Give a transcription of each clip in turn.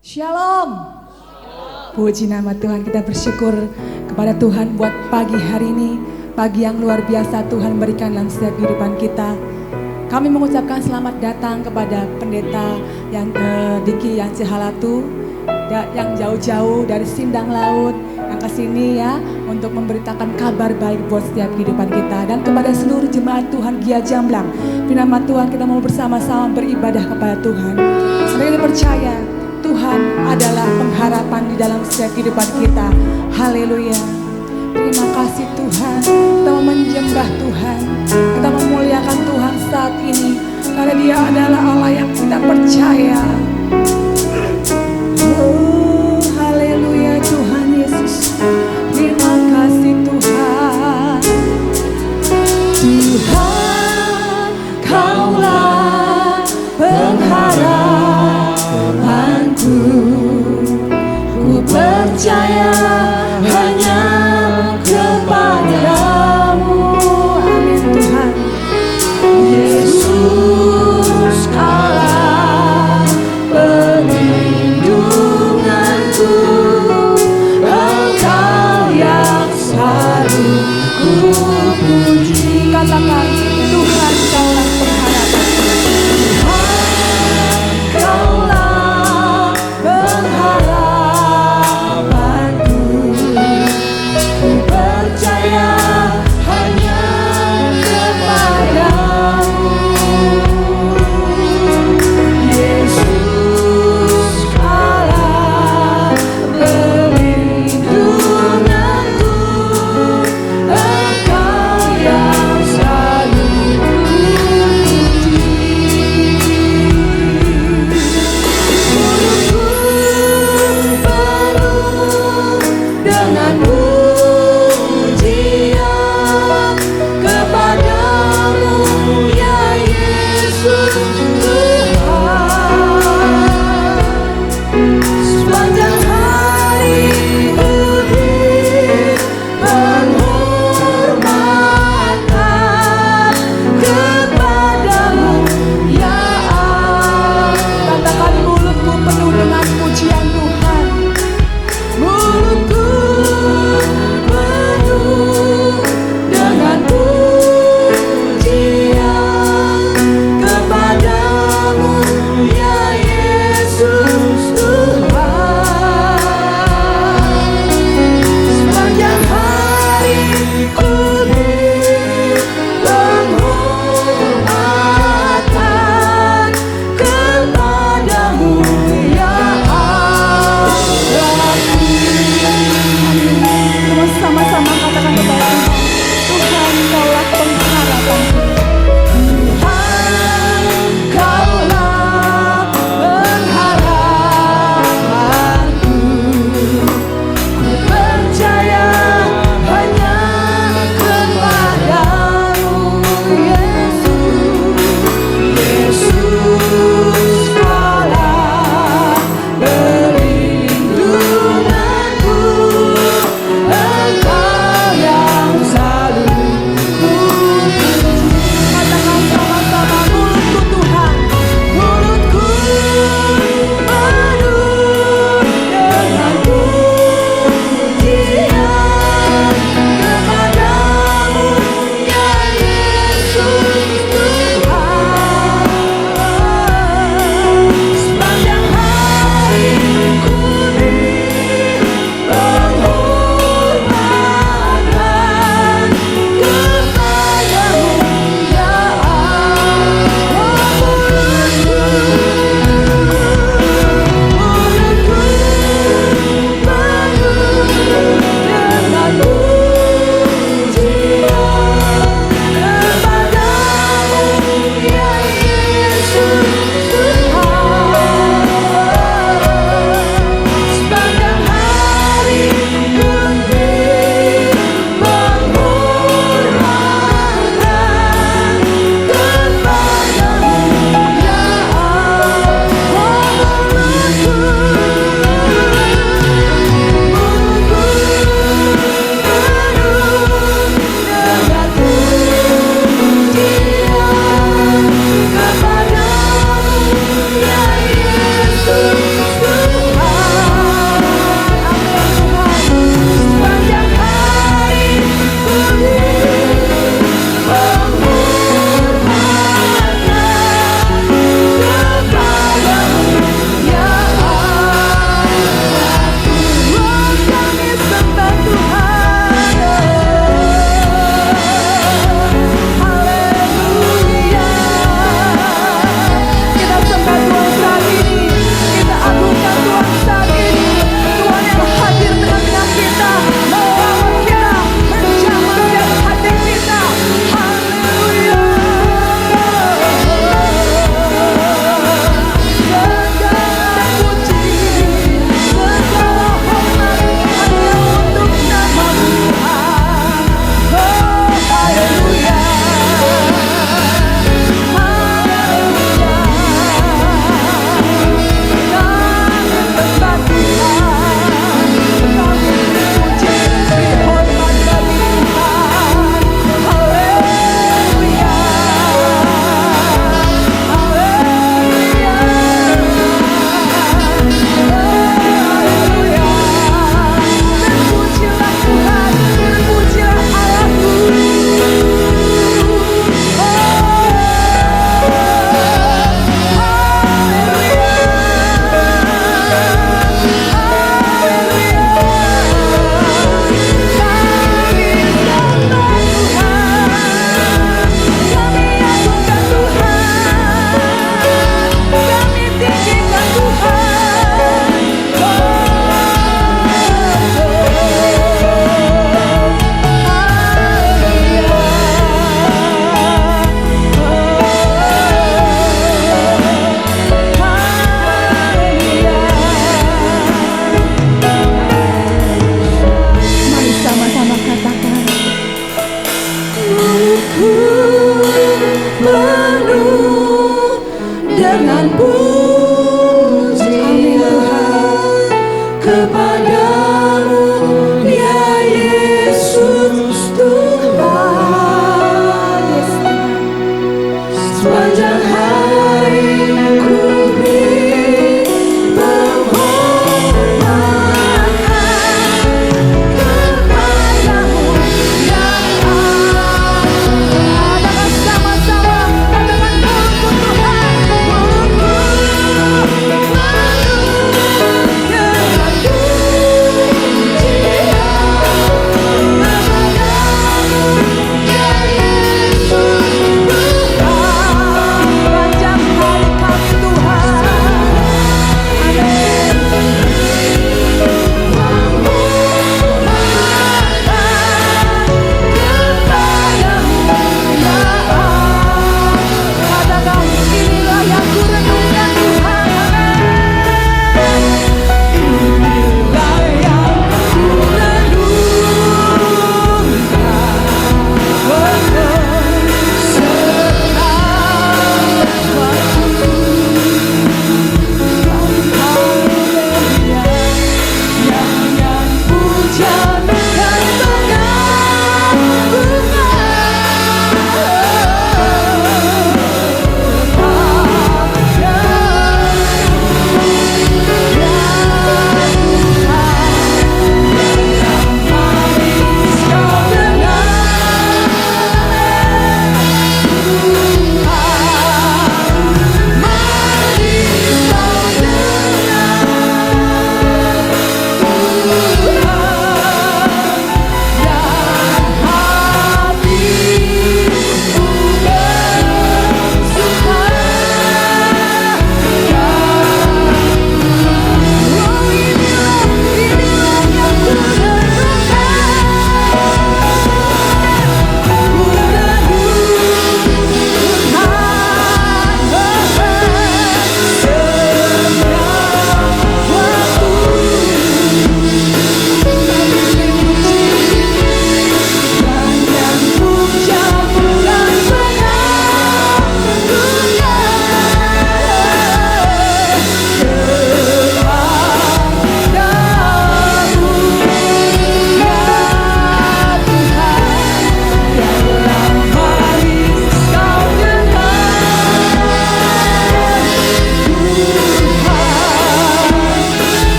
Shalom. Puji nama Tuhan, kita bersyukur kepada Tuhan buat pagi hari ini. Pagi yang luar biasa Tuhan berikan dalam setiap kehidupan kita. Kami mengucapkan selamat datang kepada pendeta yang Diki yang Cihalatu, yang jauh-jauh dari Sindang Laut yang kesini ya untuk memberitakan kabar baik buat setiap kehidupan kita, dan kepada seluruh jemaat Tuhan Gia Jamblang. Firman Tuhan kita mau bersama-sama beribadah kepada Tuhan. Kita percaya Tuhan adalah pengharapan di dalam setiap kehidupan kita. Haleluya. Terima kasih Tuhan. Kita mau menyembah Tuhan. Kita memuliakan Tuhan saat ini karena Dia adalah Allah yang kita percaya. Oh, haleluya Tuhan Yesus. Terima kasih Tuhan. Tuhan, Kaulah pengharapanku. Ku percaya hanya kepadamu. Amin Tuhan. Yesus Allah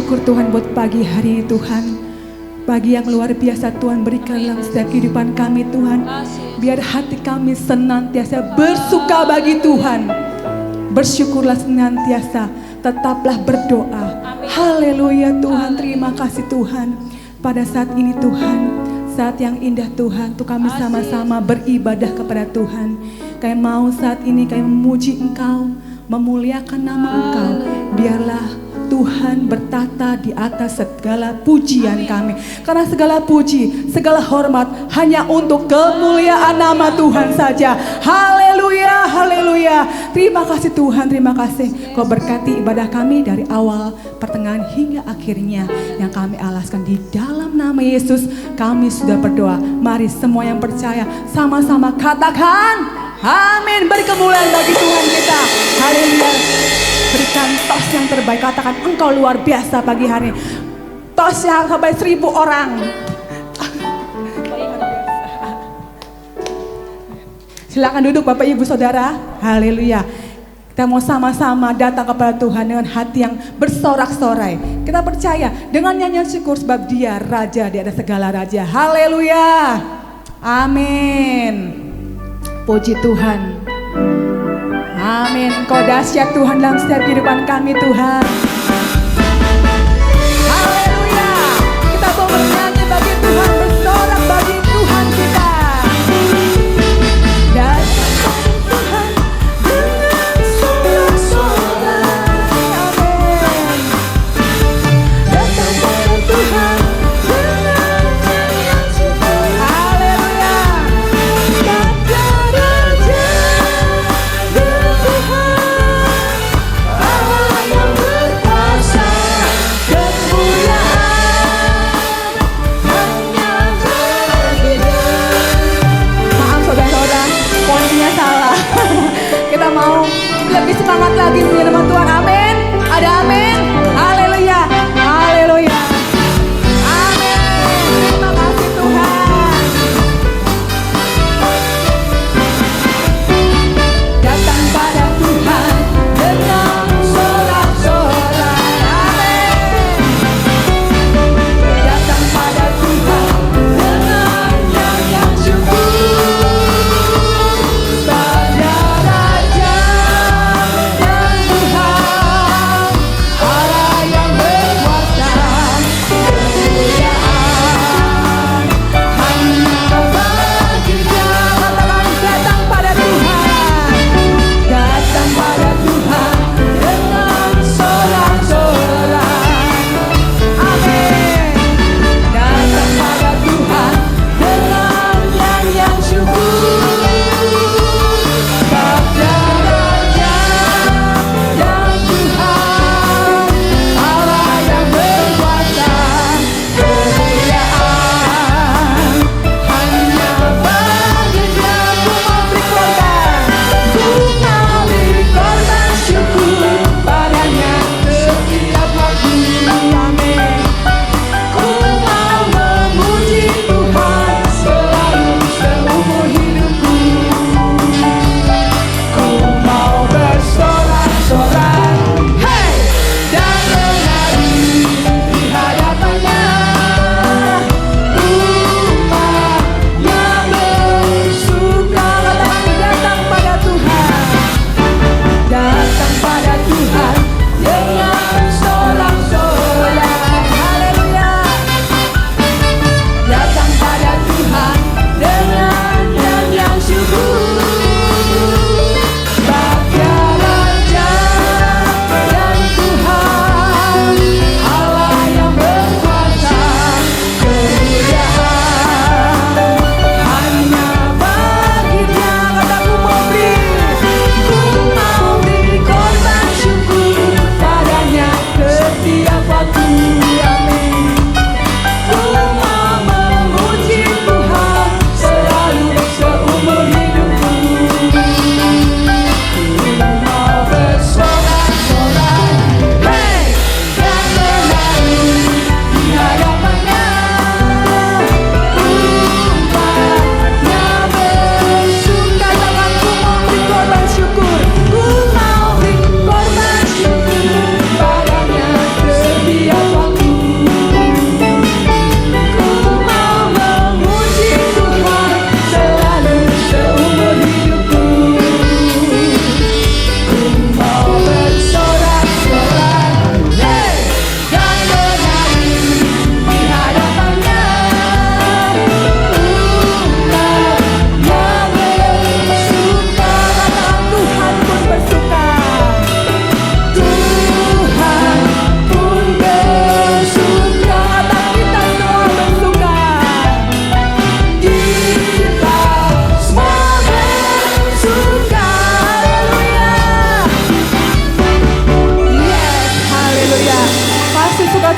bersyukur Tuhan buat pagi hari ini Tuhan. Pagi yang luar biasa Tuhan berikan dalam setiap kehidupan kami Tuhan. Biar hati kami senantiasa bersuka bagi Tuhan. Bersyukurlah senantiasa, tetaplah berdoa. Haleluya Tuhan, terima kasih Tuhan. Pada saat ini Tuhan, saat yang indah Tuhan, untuk kami sama-sama beribadah kepada Tuhan. Kami mau saat ini kami memuji Engkau, memuliakan nama Engkau. Biarlah Tuhan bertata di atas segala pujian kami. Karena segala puji, segala hormat hanya untuk kemuliaan nama Tuhan saja. Haleluya, haleluya. Terima kasih Tuhan, terima kasih. Kau berkati ibadah kami dari awal, pertengahan hingga akhirnya. Yang kami alaskan di dalam nama Yesus, kami sudah berdoa. Mari semua yang percaya sama-sama katakan amin. Beri kemuliaan bagi Tuhan kita. Haleluya. Berikan tos yang terbaik. Katakan engkau luar biasa pagi hari. Tos yang sampai 1000 orang. Silakan duduk Bapak Ibu Saudara. Haleluya. Kita mau sama-sama datang kepada Tuhan dengan hati yang bersorak-sorai. Kita percaya dengan nyanyian syukur sebab Dia Raja di atas segala raja. Haleluya. Amin. Puji Tuhan. Amin. Engkau dahsyat Tuhan dalam setiap kehidupan kami Tuhan. Haleluya. Kita mau bernyanyi bagi Tuhan, bersorak bagi Tuhan kita. Dahsyat Tuhan dengan sorak-sorai. Amin. Datang pada Tuhan dengan nyanyian syukur. Haleluya. Raja Raja, Allah yang berkuasa.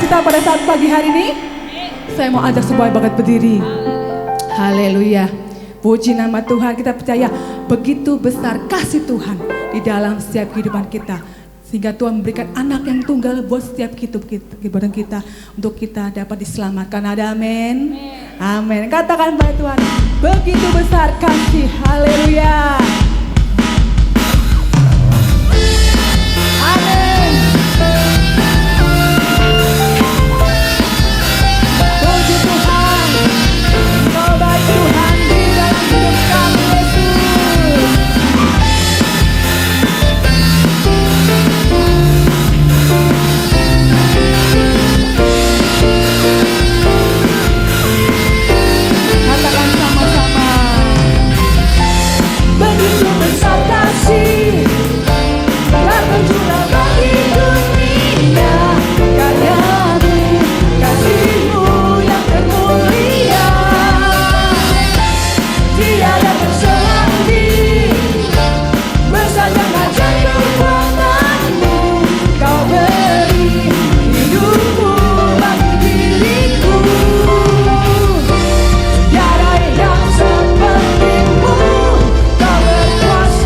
sukacita pada saat pagi hari ini? Saya mau ajak semua bakat berdiri. Haleluya. Puji nama Tuhan, kita percaya begitu besar kasih Tuhan di dalam setiap kehidupan kita. Sehingga Tuhan memberikan anak yang tunggal buat setiap kehidupan kita. Untuk kita dapat diselamatkan. Ada amin. Amin. Katakan pada Tuhan, begitu besar kasih. Haleluya. Amin. Puji Tuhan. Kau baik Tuhan di dalam hidup kami, Yesus. Katakan sama-sama. Begitu besar kasih yang tercurah bagi dunia, karya-Mu, kasih-Mu yang termulia, tiada terselanjut, besar dan ajaib kekuatan-Mu, Kau beri hidupmu bagi diriku. Tiada yang seperti-Mu, Kau berkuasa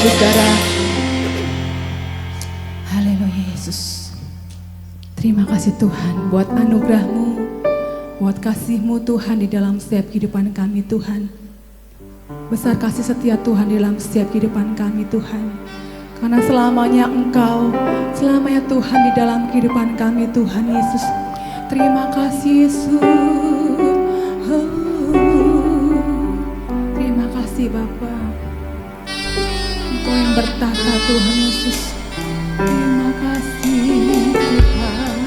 saudara. Haleluya Yesus. Terima kasih Tuhan buat anugerah-Mu, buat kasih-Mu Tuhan di dalam setiap kehidupan kami Tuhan. Besar kasih setia Tuhan di dalam setiap kehidupan kami Tuhan. Karena selamanya Engkau, selamanya Tuhan di dalam kehidupan kami Tuhan Yesus. Terima kasih Yesus. Terima kasih Bapa. Engkau yang bertata Tuhan Yesus. Terima kasih Tuhan.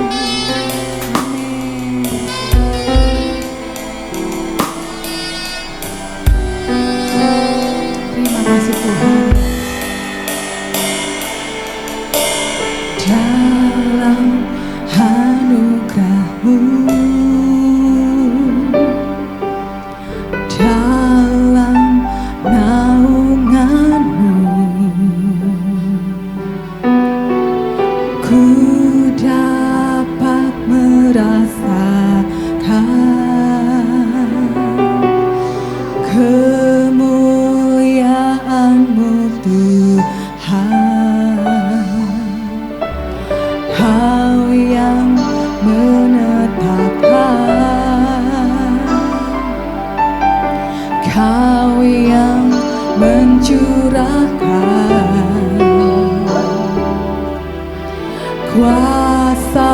Amin. Terima kasih Tuhan. Dalam anugerah-Mu, dalam naungan-Mu, ku dapat merasakan kemuliaan-Mu Tuhan. Kau yang menetapkan, Kau yang mencurahkan kuasa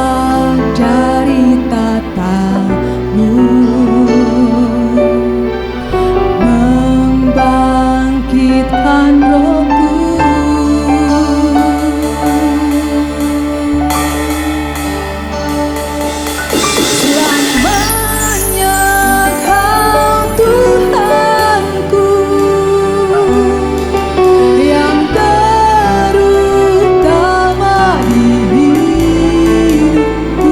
dari tata-Mu, membangkitkan rohku. Selamanya Kau Tuhanku, yang terutama di hidupku.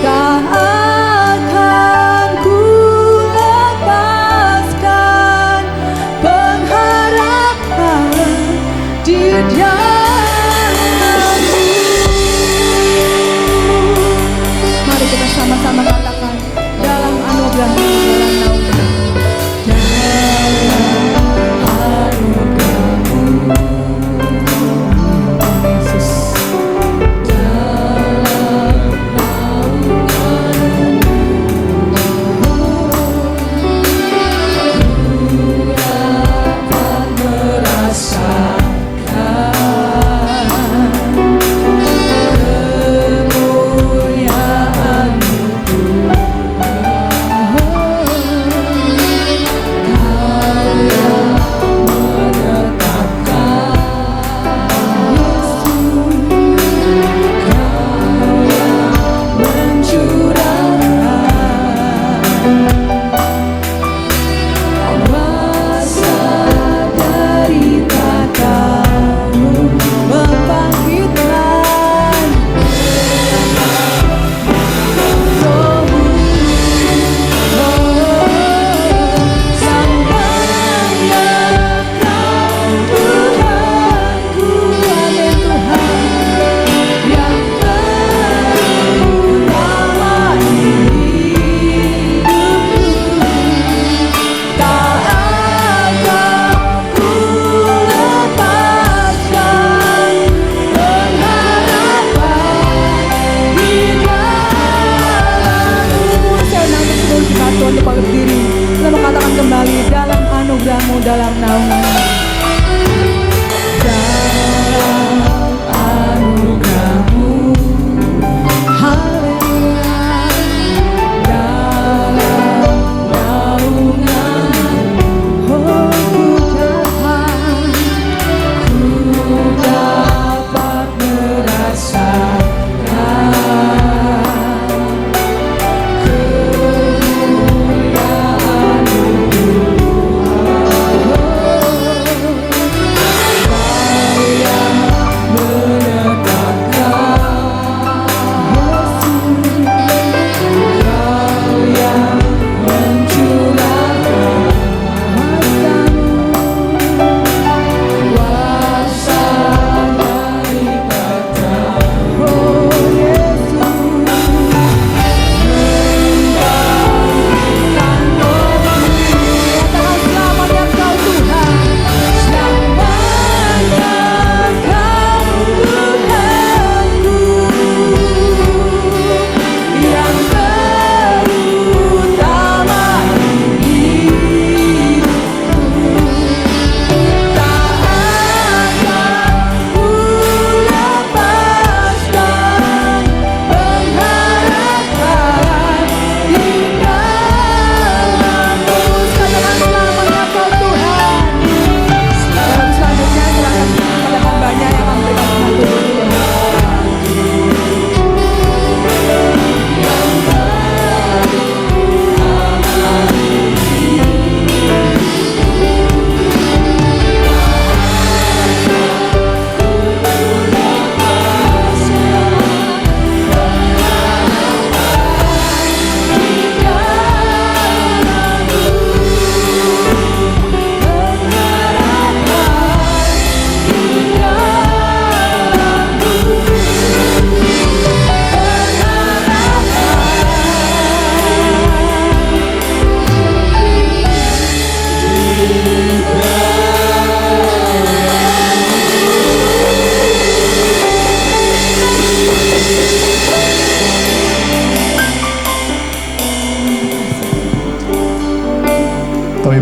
Tak akan ku lepaskan pengharapan di dalam-Mu. Mari kita sama-sama katakan, dalam anugerah-Mu, dalam anugerah-Mu, Yesus. Dalam naungan-Mu, ku dapat merasakan dalam naungan-Mu, dalam anugerah-Mu, haleluya, dalam naungan-Mu, oh ku dapat merasakan kemuliaan-Mu.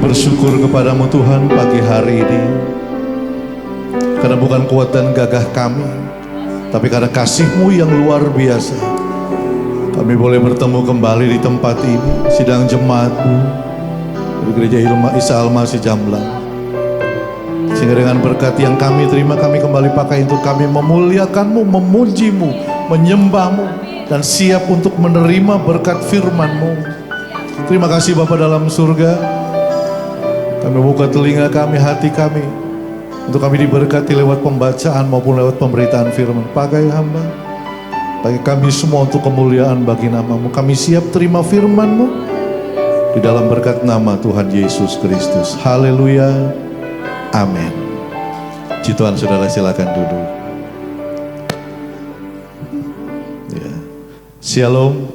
bersyukur kepadamu Tuhan pagi hari ini, karena bukan kuat dan gagah kami, tapi karena kasih-Mu yang luar biasa, kami boleh bertemu kembali di tempat ini, sidang jemaat-Mu di Gereja Isa Al-Masih Jamblang. Sehingga dengan berkat yang kami terima, kami kembali pakai untuk kami memuliakan-Mu, memuji-Mu, menyembah-Mu, dan siap untuk menerima berkat firman-Mu. Terima kasih Bapa dalam surga. Kami buka telinga kami, hati kami, untuk kami diberkati lewat pembacaan maupun lewat pemberitaan firman. Pakai hamba, pakai kami semua untuk kemuliaan bagi nama-Mu. Kami siap terima firman-Mu di dalam berkat nama Tuhan Yesus Kristus. Haleluya. Amin. Puji Tuhan, saudara silakan duduk. Ya. Shalom.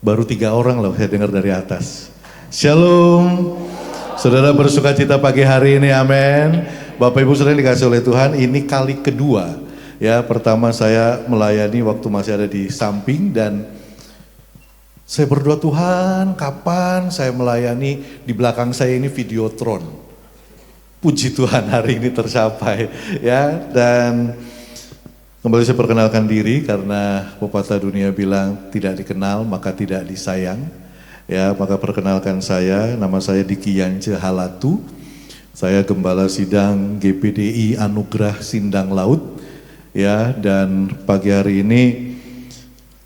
Baru 3 orang loh saya dengar dari atas. Shalom. Saudara bersuka cita pagi hari ini, amin. Bapak Ibu saudara dikasih oleh Tuhan, ini kali kedua. Ya, pertama saya melayani waktu masih ada di samping dan saya berdoa, Tuhan kapan saya melayani, di belakang saya ini Videotron. Puji Tuhan hari ini tercapai ya. Dan kembali saya perkenalkan diri karena pepatah dunia bilang tidak dikenal maka tidak disayang. Ya, maka perkenalkan saya, nama saya Diki Yance Halatu. Saya Gembala Sidang GPDI Anugerah Sindang Laut. Ya, dan pagi hari ini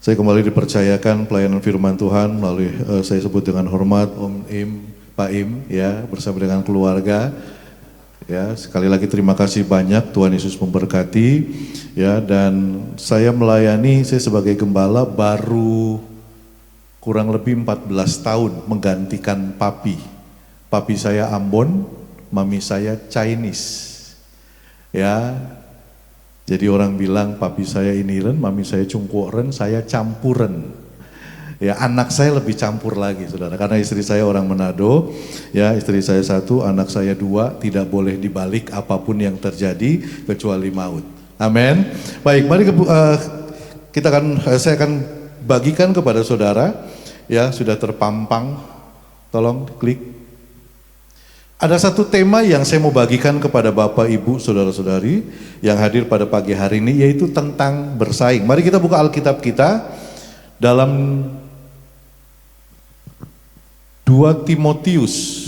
saya kembali dipercayakan pelayanan firman Tuhan melalui saya sebut dengan hormat Om Im, Pak Im ya, bersama dengan keluarga. Ya, sekali lagi terima kasih banyak, Tuhan Yesus memberkati. Ya, dan saya melayani, saya sebagai gembala baru kurang lebih 14 tahun menggantikan papi. Papi saya Ambon, mami saya Chinese. Ya, jadi orang bilang papi saya iniren, mami saya Cungkuren, saya campuren. Ya, anak saya lebih campur lagi saudara, karena istri saya orang Manado, ya istri saya 1, anak saya 2, tidak boleh dibalik apapun yang terjadi kecuali maut. Amin. Baik, mari saya akan bagikan kepada saudara, ya sudah terpampang, tolong klik. Ada satu tema yang saya mau bagikan kepada Bapak Ibu Saudara-saudari yang hadir pada pagi hari ini, yaitu tentang bersaing. Mari kita buka Alkitab kita dalam 2 Timotius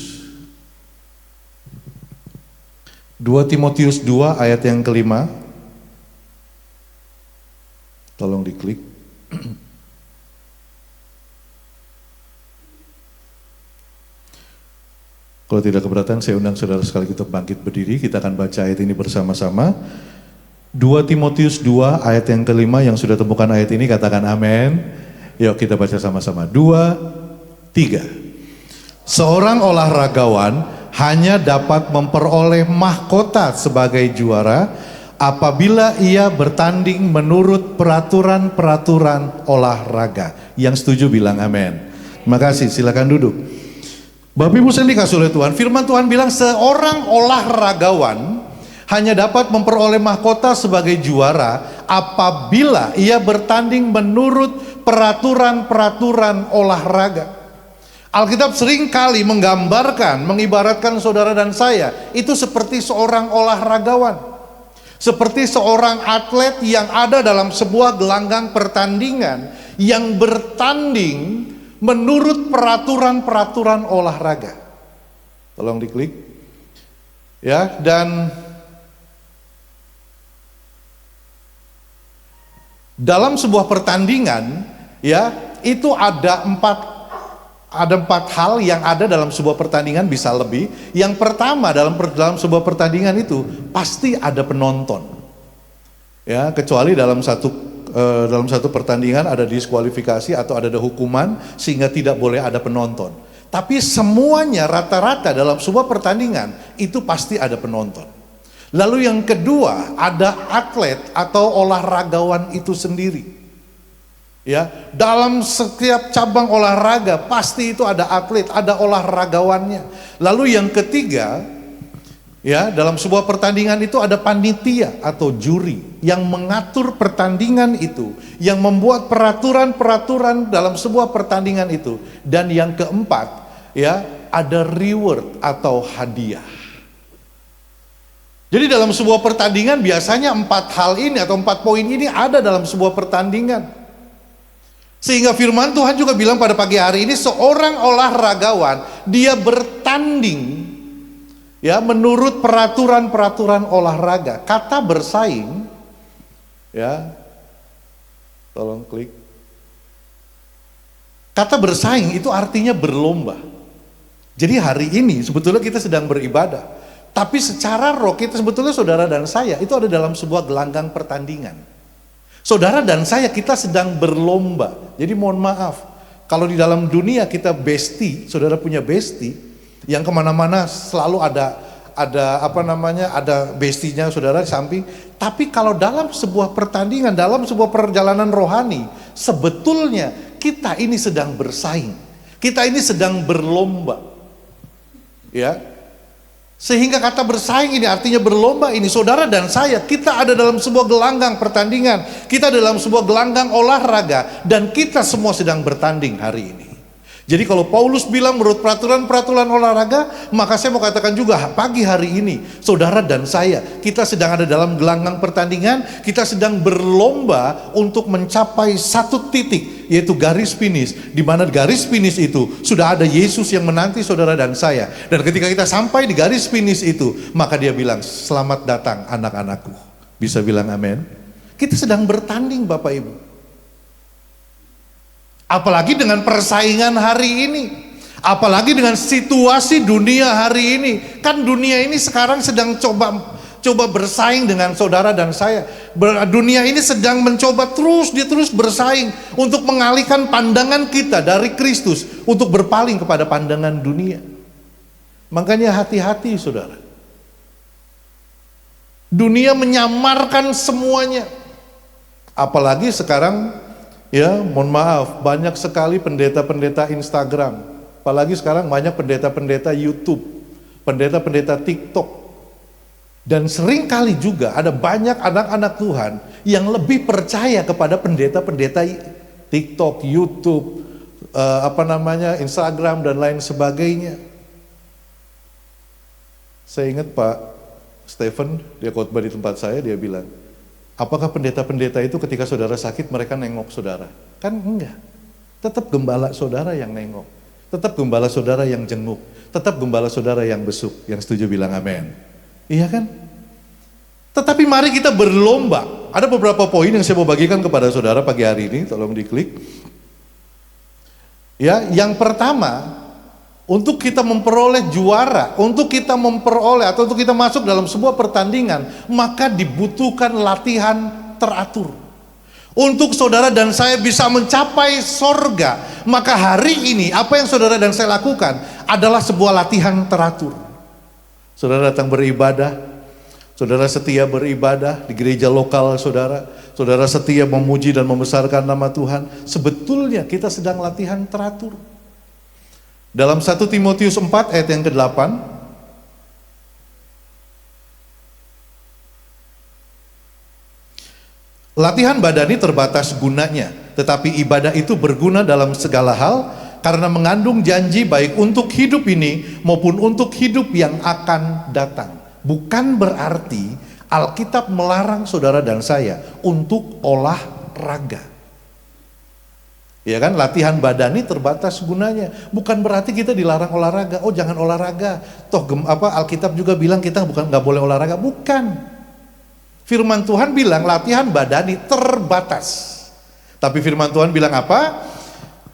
2 ayat yang kelima. Tolong diklik. Kalau tidak keberatan, saya undang saudara sekali kita bangkit berdiri. Kita akan baca ayat ini bersama-sama. 2 Timotius 2 ayat yang kelima. Yang sudah temukan ayat ini katakan amin. Yuk kita baca sama-sama. 2, 3. Seorang olahragawan hanya dapat memperoleh mahkota sebagai juara apabila ia bertanding menurut peraturan-peraturan olahraga. Yang setuju bilang amin. Terima kasih, silakan duduk. Bapak Ibu saya dikasih oleh Tuhan, firman Tuhan bilang seorang olahragawan hanya dapat memperoleh mahkota sebagai juara apabila ia bertanding menurut peraturan-peraturan olahraga. Alkitab sering kali menggambarkan, mengibaratkan saudara dan saya itu seperti seorang olahragawan, seperti seorang atlet yang ada dalam sebuah gelanggang pertandingan yang bertanding menurut peraturan-peraturan olahraga. Tolong diklik. Ya, dan dalam sebuah pertandingan ya, itu ada empat hal yang ada dalam sebuah pertandingan, bisa lebih. Yang pertama, dalam sebuah pertandingan itu pasti ada penonton. Ya, kecuali dalam satu pertandingan ada diskualifikasi atau ada hukuman sehingga tidak boleh ada penonton. Tapi semuanya rata-rata dalam sebuah pertandingan itu pasti ada penonton. Lalu yang kedua, ada atlet atau olahragawan itu sendiri. Ya, dalam setiap cabang olahraga pasti itu ada atlet, ada olahragawannya. Lalu yang ketiga, ya, dalam sebuah pertandingan itu ada panitia atau juri yang mengatur pertandingan itu, yang membuat peraturan-peraturan dalam sebuah pertandingan itu. Dan yang keempat, ya, ada reward atau hadiah. Jadi dalam sebuah pertandingan biasanya 4 hal ini atau 4 poin ini ada dalam sebuah pertandingan. Sehingga firman Tuhan juga bilang pada pagi hari ini, seorang olahragawan dia bertanding ya menurut peraturan-peraturan olahraga. Kata bersaing ya, tolong klik. Kata bersaing itu artinya berlomba. Jadi hari ini sebetulnya kita sedang beribadah. Tapi secara roh kita sebetulnya saudara dan saya itu ada dalam sebuah gelanggang pertandingan. Saudara dan saya kita sedang berlomba. Jadi mohon maaf, kalau di dalam dunia kita bestie, saudara punya bestie yang kemana-mana selalu ada bestinya saudara di samping. Tapi kalau dalam sebuah pertandingan, dalam sebuah perjalanan rohani, sebetulnya kita ini sedang bersaing. Kita ini sedang berlomba. Ya. Sehingga kata bersaing ini artinya berlomba ini. Saudara dan saya, kita ada dalam sebuah gelanggang pertandingan. Kita dalam sebuah gelanggang olahraga. Dan kita semua sedang bertanding hari ini. Jadi kalau Paulus bilang menurut peraturan-peraturan olahraga, maka saya mau katakan juga pagi hari ini, saudara dan saya, kita sedang ada dalam gelanggang pertandingan. Kita sedang berlomba untuk mencapai satu titik, yaitu garis finish. Di mana garis finish itu sudah ada Yesus yang menanti saudara dan saya. Dan ketika kita sampai di garis finish itu, maka dia bilang, selamat datang anak-anakku. Bisa bilang amin? Kita sedang bertanding Bapak Ibu. Apalagi dengan persaingan hari ini, apalagi dengan situasi dunia hari ini. Kan dunia ini sekarang sedang coba bersaing dengan saudara dan saya. Dunia ini sedang mencoba terus bersaing untuk mengalihkan pandangan kita dari Kristus untuk berpaling kepada pandangan dunia. Makanya hati-hati saudara. Dunia menyamarkan semuanya. Apalagi sekarang, ya, mohon maaf, banyak sekali pendeta-pendeta Instagram. Apalagi sekarang banyak pendeta-pendeta YouTube, pendeta-pendeta TikTok. Dan seringkali juga ada banyak anak-anak Tuhan yang lebih percaya kepada pendeta-pendeta TikTok, YouTube, Instagram dan lain sebagainya. Saya ingat Pak Stephen, dia khotbah di tempat saya, dia bilang, apakah pendeta-pendeta itu ketika saudara sakit mereka nengok saudara? Kan enggak. Tetap gembala saudara yang nengok. Tetap gembala saudara yang jenguk. Tetap gembala saudara yang besuk. Yang setuju bilang amin. Iya kan? Tetapi mari kita berlomba. Ada beberapa poin yang saya mau bagikan kepada saudara pagi hari ini. Tolong diklik. Ya, yang pertama, untuk kita memperoleh juara, untuk kita memperoleh atau untuk kita masuk dalam sebuah pertandingan, maka dibutuhkan latihan teratur. Untuk saudara dan saya bisa mencapai sorga, maka hari ini apa yang saudara dan saya lakukan adalah sebuah latihan teratur. Saudara datang beribadah, saudara setia beribadah di gereja lokal saudara, saudara setia memuji dan membesarkan nama Tuhan. Sebetulnya kita sedang latihan teratur. Dalam 1 Timotius 4 ayat yang ke-8, latihan badani terbatas gunanya, tetapi ibadah itu berguna dalam segala hal karena mengandung janji baik untuk hidup ini maupun untuk hidup yang akan datang. Bukan berarti Alkitab melarang saudara dan saya untuk olahraga. Ya kan, latihan badani terbatas gunanya. Bukan berarti kita dilarang olahraga. Oh, jangan olahraga. Toh Alkitab juga bilang kita nggak boleh olahraga. Bukan. Firman Tuhan bilang latihan badani terbatas. Tapi firman Tuhan bilang apa?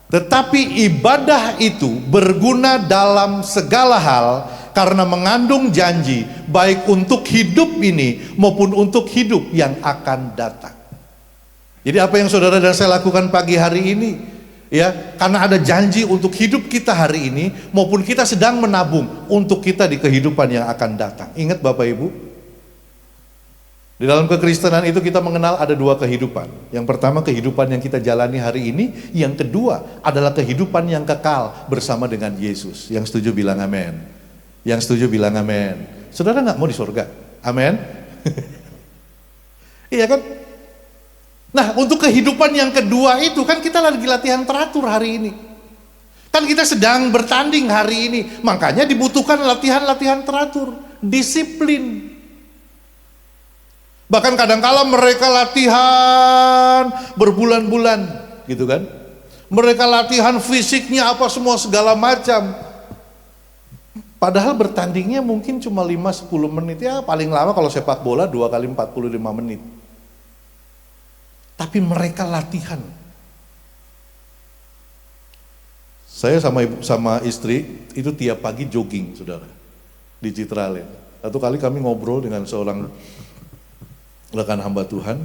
Tetapi ibadah itu berguna dalam segala hal karena mengandung janji baik untuk hidup ini maupun untuk hidup yang akan datang. Jadi apa yang saudara dan saya lakukan pagi hari ini, ya, karena ada janji untuk hidup kita hari ini, maupun kita sedang menabung untuk kita di kehidupan yang akan datang. Ingat Bapak Ibu, di dalam kekristenan itu kita mengenal ada dua kehidupan. Yang pertama kehidupan yang kita jalani hari ini, yang kedua adalah kehidupan yang kekal bersama dengan Yesus. Yang setuju bilang amin. Yang setuju bilang amin. Saudara nggak mau di surga? Amin. Iya kan? Nah, untuk kehidupan yang kedua itu kan kita lagi latihan teratur hari ini. Kan kita sedang bertanding hari ini, makanya dibutuhkan latihan-latihan teratur, disiplin. Bahkan kadang-kala mereka latihan berbulan-bulan, gitu kan? Mereka latihan fisiknya apa semua segala macam. Padahal bertandingnya mungkin cuma 5-10 menit, ya paling lama kalau sepak bola 2 kali 45 menit. Tapi mereka latihan. Saya sama istri itu tiap pagi jogging, saudara, di Citraland. Satu kali kami ngobrol dengan seorang rekan hamba Tuhan,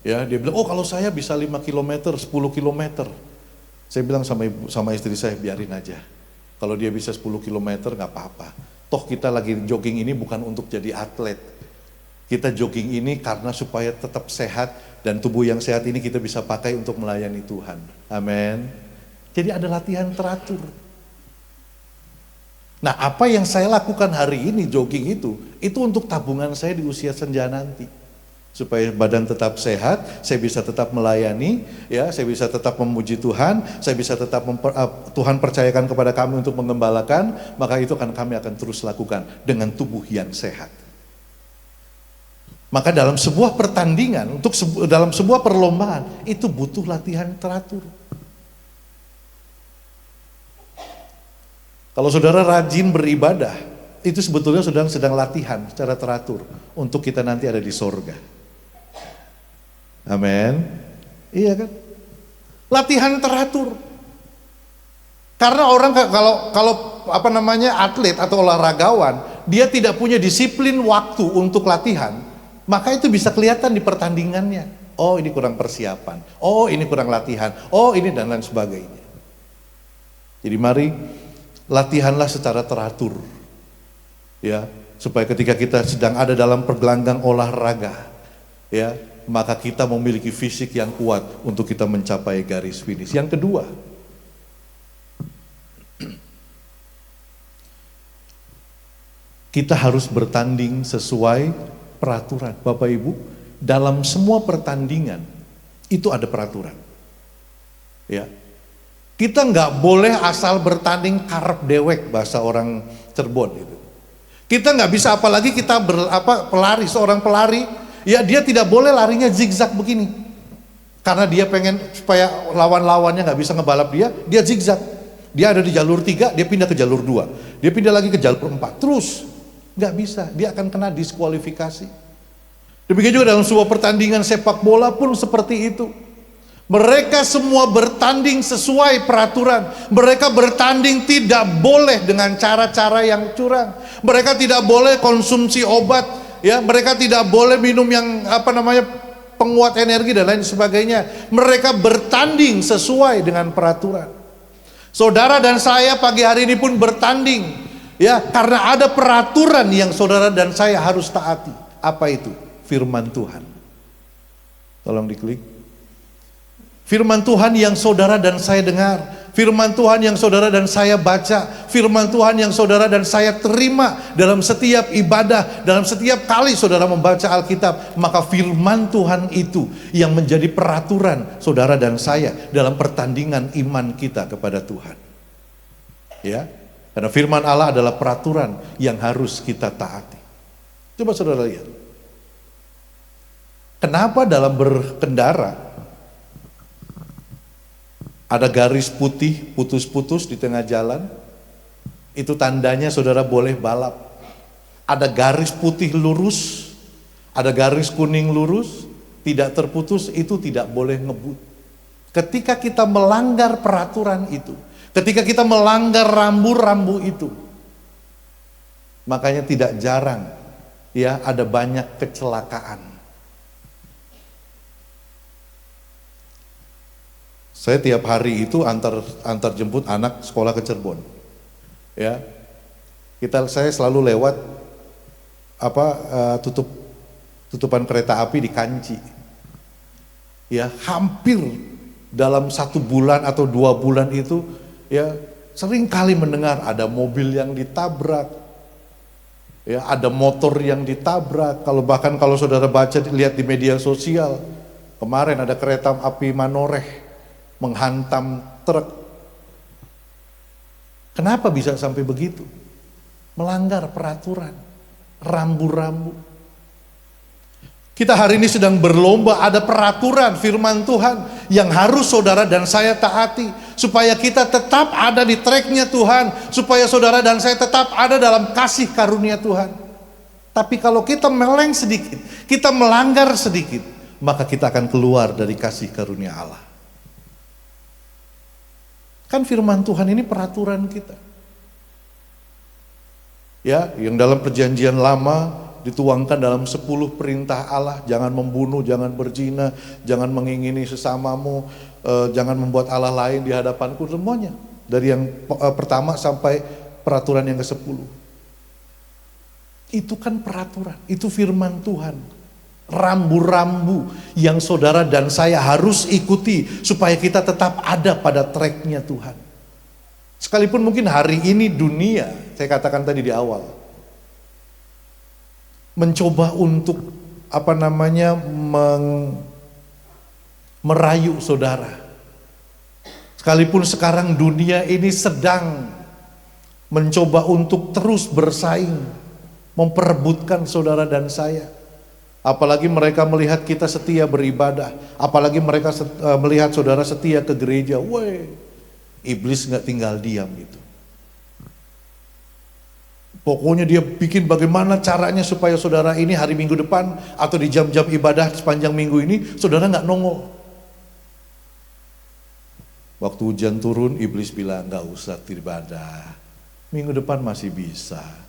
ya dia bilang, oh kalau saya bisa 5 km, 10 km. Saya bilang sama istri saya, biarin aja. Kalau dia bisa 10 km nggak apa-apa. Toh kita lagi jogging ini bukan untuk jadi atlet. Kita jogging ini karena supaya tetap sehat, dan tubuh yang sehat ini kita bisa pakai untuk melayani Tuhan. Amin. Jadi ada latihan teratur. Nah, apa yang saya lakukan hari ini jogging itu untuk tabungan saya di usia senja nanti. Supaya badan tetap sehat, saya bisa tetap melayani, ya, saya bisa tetap memuji Tuhan, saya bisa tetap Tuhan percayakan kepada kami untuk mengembalakan, maka itu kami akan terus lakukan dengan tubuh yang sehat. Maka dalam sebuah pertandingan, dalam sebuah perlombaan, itu butuh latihan teratur. Kalau saudara rajin beribadah, itu sebetulnya sedang latihan secara teratur untuk kita nanti ada di sorga. Amin. Iya kan? Latihan teratur. Karena orang kalau atlet atau olahragawan, dia tidak punya disiplin waktu untuk latihan, maka itu bisa kelihatan di pertandingannya. Oh, ini kurang persiapan. Oh, ini kurang latihan. Oh, ini dan lain sebagainya. Jadi mari latihanlah secara teratur, ya, supaya ketika kita sedang ada dalam pergelanggang olahraga, ya, maka kita memiliki fisik yang kuat untuk kita mencapai garis finish. Yang kedua, kita harus bertanding sesuai peraturan. Bapak Ibu, dalam semua pertandingan itu ada peraturan, ya. Kita nggak boleh asal bertanding karep dewek, bahasa orang Cirebon itu. Kita nggak bisa, apalagi kita pelari, seorang pelari, ya dia tidak boleh larinya zigzag begini. Karena dia pengen supaya lawan-lawannya nggak bisa ngebalap dia zigzag. Dia ada di jalur 3, dia pindah ke jalur 2. Dia pindah lagi ke jalur 4, terus. Nggak bisa, dia akan kena diskualifikasi. Demikian juga dalam sebuah pertandingan sepak bola pun seperti itu. Mereka semua bertanding sesuai peraturan. Mereka bertanding tidak boleh dengan cara-cara yang curang. Mereka tidak boleh konsumsi obat, ya. Mereka tidak boleh minum yang penguat energi dan lain sebagainya. Mereka bertanding sesuai dengan peraturan. Saudara dan saya pagi hari ini pun bertanding, ya, karena ada peraturan yang saudara dan saya harus taati. Apa itu? Firman Tuhan. Tolong diklik. Firman Tuhan yang saudara dan saya dengar, firman Tuhan yang saudara dan saya baca, firman Tuhan yang saudara dan saya terima dalam setiap ibadah, dalam setiap kali saudara membaca Alkitab, maka firman Tuhan itu yang menjadi peraturan saudara dan saya dalam pertandingan iman kita kepada Tuhan. Ya, karena firman Allah adalah peraturan yang harus kita taati. Coba saudara lihat. Kenapa dalam berkendara ada garis putih putus-putus di tengah jalan? Itu tandanya saudara boleh balap. Ada garis putih lurus, ada garis kuning lurus, tidak terputus, itu tidak boleh ngebut. Ketika kita melanggar peraturan itu, ketika kita melanggar rambu-rambu itu, makanya tidak jarang, ya, ada banyak kecelakaan. Saya tiap hari itu antar jemput anak sekolah ke Cirebon. Ya. Saya selalu lewat tutupan kereta api di Kanci. Ya, hampir dalam 1 bulan atau 2 bulan itu, ya, sering kali mendengar ada mobil yang ditabrak. Ya, ada motor yang ditabrak. Bahkan kalau saudara baca, lihat di media sosial, kemarin ada kereta api Manoreh menghantam truk. Kenapa bisa sampai begitu? Melanggar peraturan, rambu-rambu. Kita hari ini sedang berlomba, ada peraturan firman Tuhan yang harus saudara dan saya taati, supaya kita tetap ada di tracknya Tuhan, supaya saudara dan saya tetap ada dalam kasih karunia Tuhan. Tapi kalau kita meleng sedikit, kita melanggar sedikit, maka kita akan keluar dari kasih karunia Allah. Kan firman Tuhan ini peraturan kita. Ya, yang dalam perjanjian lama dituangkan dalam 10 perintah Allah. Jangan membunuh, jangan berzina, jangan mengingini sesamamu, jangan membuat Allah lain di hadapanku, semuanya. Dari yang pertama sampai peraturan yang ke-10. Itu kan peraturan, itu firman Tuhan. Rambu-rambu yang saudara dan saya harus ikuti supaya kita tetap ada pada tracknya Tuhan. Sekalipun mungkin hari ini dunia, saya katakan tadi di awal, mencoba untuk merayu saudara. Sekalipun sekarang dunia ini sedang mencoba untuk terus bersaing, memperebutkan saudara dan saya. Apalagi mereka melihat kita setia beribadah, apalagi mereka melihat saudara setia ke gereja. Weh, iblis gak tinggal diam gitu. Pokoknya dia bikin bagaimana caranya supaya saudara ini hari Minggu depan atau di jam-jam ibadah sepanjang minggu ini saudara gak nongol. Waktu hujan turun, iblis bilang gak usah ibadah, minggu depan masih bisa.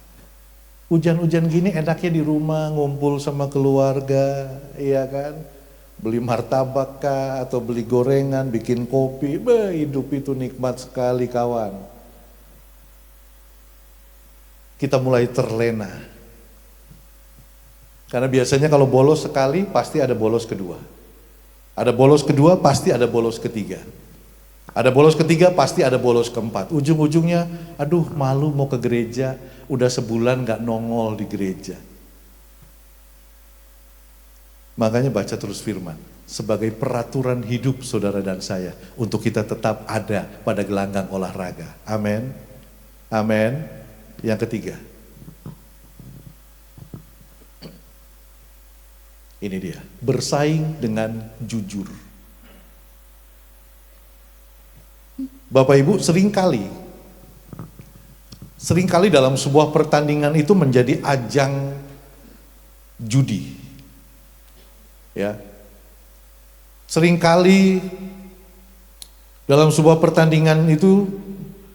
Hujan-hujan gini enaknya di rumah ngumpul sama keluarga, iya kan? Beli martabak kah, atau beli gorengan, bikin kopi. Hidup itu nikmat sekali kawan. Kita mulai terlena. Karena biasanya kalau bolos sekali pasti ada bolos kedua. Ada bolos kedua pasti ada bolos ketiga. Ada bolos ketiga pasti ada bolos keempat. Ujung-ujungnya aduh malu mau ke gereja, udah sebulan gak nongol di gereja. Makanya baca terus firman sebagai peraturan hidup saudara dan saya untuk kita tetap ada pada gelanggang olahraga. Amin. Amin. Yang ketiga, ini dia, bersaing dengan jujur. Bapak Ibu, seringkali dalam sebuah pertandingan itu menjadi ajang judi. Ya. Seringkali dalam sebuah pertandingan itu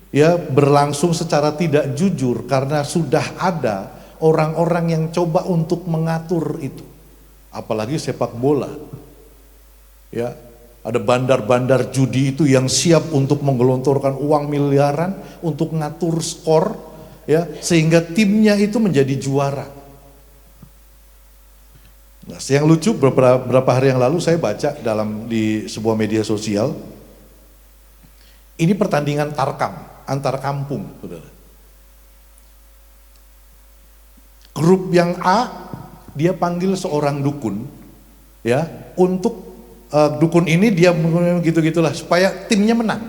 ya berlangsung secara tidak jujur karena sudah ada orang-orang yang coba untuk mengatur itu. Apalagi sepak bola. Ya. Ada bandar-bandar judi itu yang siap untuk menggelontorkan uang miliaran untuk ngatur skor, ya, sehingga timnya itu menjadi juara. Nah, yang lucu beberapa hari yang lalu saya baca di sebuah media sosial, ini pertandingan tarkam antar kampung, saudara. Grup yang A dia panggil seorang dukun, ya, untuk dukun ini dia gitu-gitulah supaya timnya menang.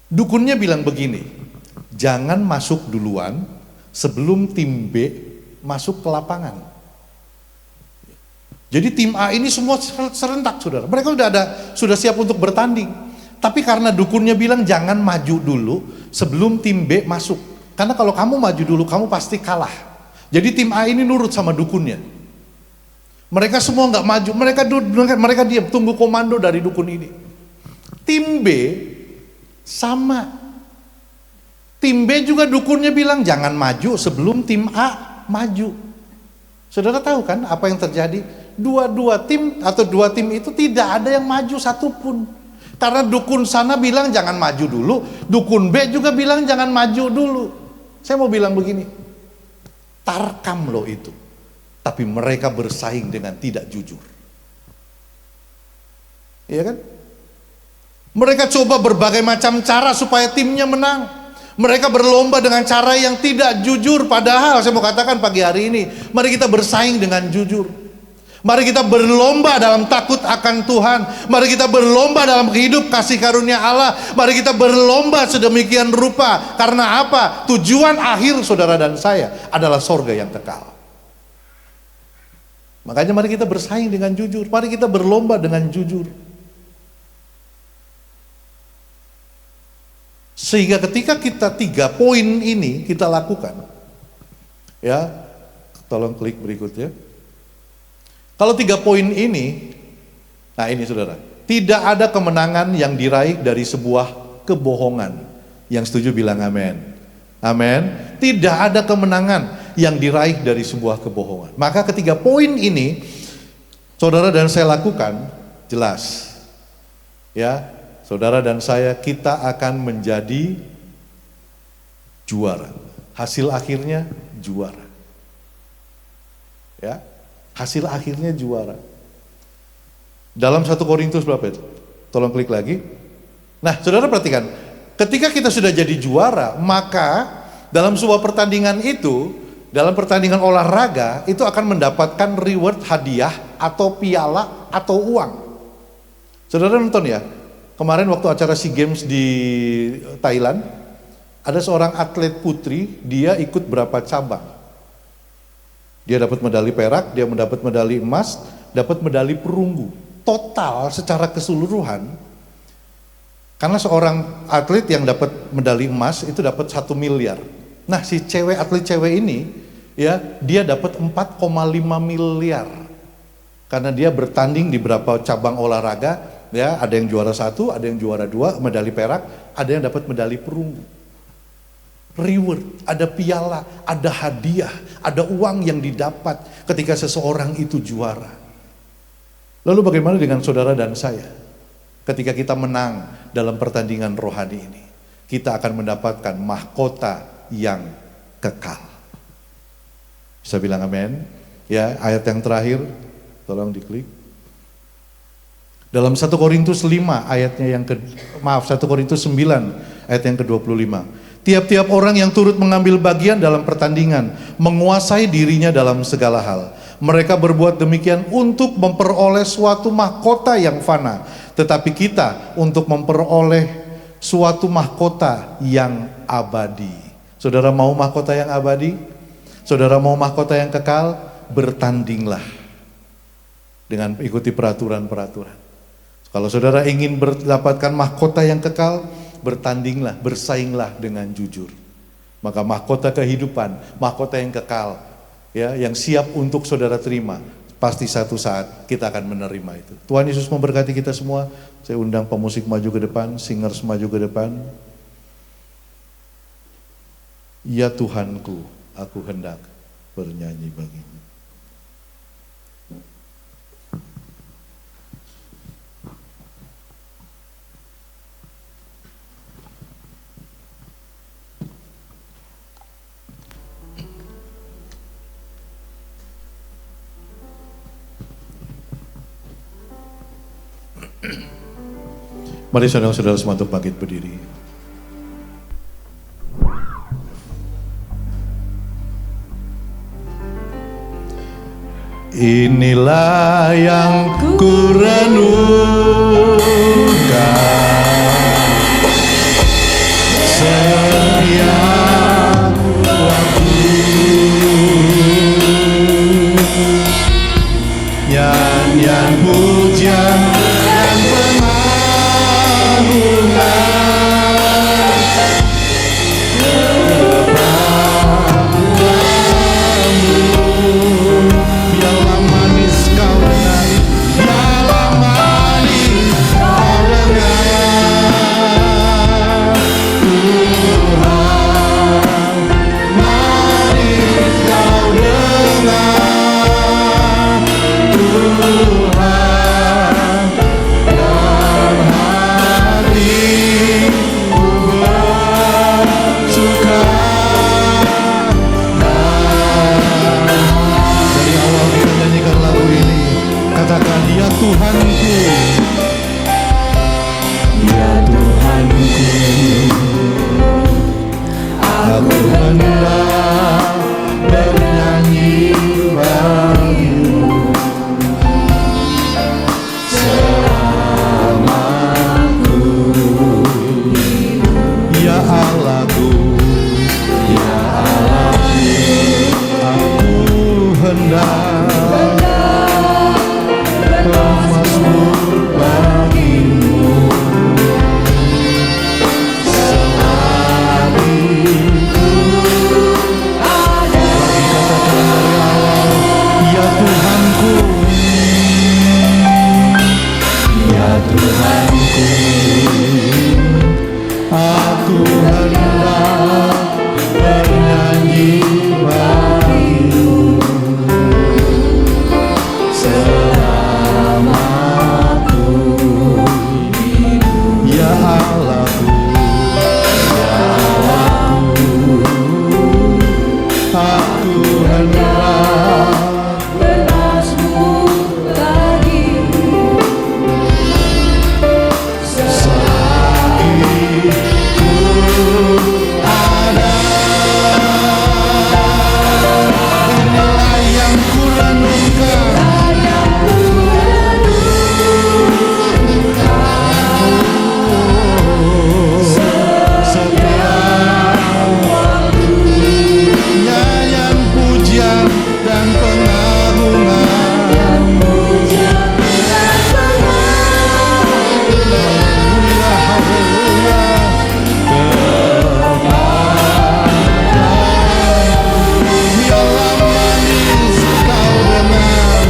Dukunnya bilang begini, jangan masuk duluan sebelum tim B masuk ke lapangan. Jadi tim A ini semua serentak saudara, mereka sudah siap untuk bertanding. Tapi karena dukunnya bilang jangan maju dulu sebelum tim B masuk, karena kalau kamu maju dulu kamu pasti kalah. Jadi tim A ini nurut sama dukunnya. Mereka semua nggak maju, mereka diam, tunggu komando dari dukun ini. Tim B sama, tim B juga dukunnya bilang jangan maju sebelum tim A maju. Saudara tahu kan apa yang terjadi? Dua tim itu tidak ada yang maju satupun. Karena dukun sana bilang jangan maju dulu, dukun B juga bilang jangan maju dulu. Saya mau bilang begini, tarkam loh itu. Tapi mereka bersaing dengan tidak jujur. Iya kan? Mereka coba berbagai macam cara supaya timnya menang. Mereka berlomba dengan cara yang tidak jujur. Padahal saya mau katakan pagi hari ini, mari kita bersaing dengan jujur. Mari kita berlomba dalam takut akan Tuhan. Mari kita berlomba dalam hidup kasih karunia Allah. Mari kita berlomba sedemikian rupa. Karena apa? Tujuan akhir saudara dan saya adalah sorga yang kekal. Makanya mari kita bersaing dengan jujur. Mari kita berlomba dengan jujur. Sehingga ketika kita 3 poin ini kita lakukan. Ya, tolong klik berikutnya. Kalau 3 poin ini, nah ini saudara, tidak ada kemenangan yang diraih dari sebuah kebohongan. Yang setuju bilang amin. Amin. Tidak ada kemenangan yang diraih dari sebuah kebohongan. Maka ketiga poin ini, saudara dan saya lakukan, jelas. Ya, saudara dan saya, kita akan menjadi juara. Hasil akhirnya juara. Ya. Hasil akhirnya juara. Dalam 1 Korintus berapa itu? Tolong klik lagi. Nah, saudara perhatikan, ketika kita sudah jadi juara, maka dalam sebuah pertandingan itu, dalam pertandingan olahraga, itu akan mendapatkan reward, hadiah, atau piala, atau uang. Saudara nonton ya, kemarin waktu acara SEA Games di Thailand, ada seorang atlet putri, dia ikut berapa cabang. Dia dapat medali perak, dia mendapat medali emas, dapat medali perunggu. Total secara keseluruhan, karena seorang atlet yang dapat medali emas itu dapat 1 miliar. Nah, si atlet cewek ini, ya, dia dapat 4,5 miliar. Karena dia bertanding di beberapa cabang olahraga, ya, ada yang juara 1, ada yang juara 2, medali perak, ada yang dapat medali perunggu. Reward, ada piala, ada hadiah, ada uang yang didapat ketika seseorang itu juara. Lalu bagaimana dengan saudara dan saya? Ketika kita menang dalam pertandingan rohani ini, kita akan mendapatkan mahkota yang kekal. Bisa bilang amin? Ya, ayat yang terakhir, tolong diklik. Dalam 1 Korintus 5 ayatnya 1 Korintus 9 ayat yang ke-25. Tiap-tiap orang yang turut mengambil bagian dalam pertandingan menguasai dirinya dalam segala hal. Mereka berbuat demikian untuk memperoleh suatu mahkota yang fana, tetapi kita untuk memperoleh suatu mahkota yang abadi. Saudara mau mahkota yang abadi? Saudara mau mahkota yang kekal? Bertandinglah dengan ikuti peraturan-peraturan. Kalau saudara ingin mendapatkan mahkota yang kekal, bertandinglah, bersainglah dengan jujur. Maka mahkota kehidupan, mahkota yang kekal, ya, yang siap untuk saudara terima, pasti satu saat kita akan menerima itu. Tuhan Yesus memberkati kita semua. Saya undang pemusik maju ke depan, singers maju ke depan. Ya Tuhanku, aku hendak bernyanyi bagimu. Mari saudara-saudara semua untuk bangkit berdiri. Inilah yang ku renungkan, setiap waktu nyanyian pujian dan pengagungan aku hendak bermasmur bagimu. selagi ku ada. Inilah yang ku renungkan, setiap nyanyian pujian dan pengagungan. Haleluya, haleluya. Biarlah manis kau dengar,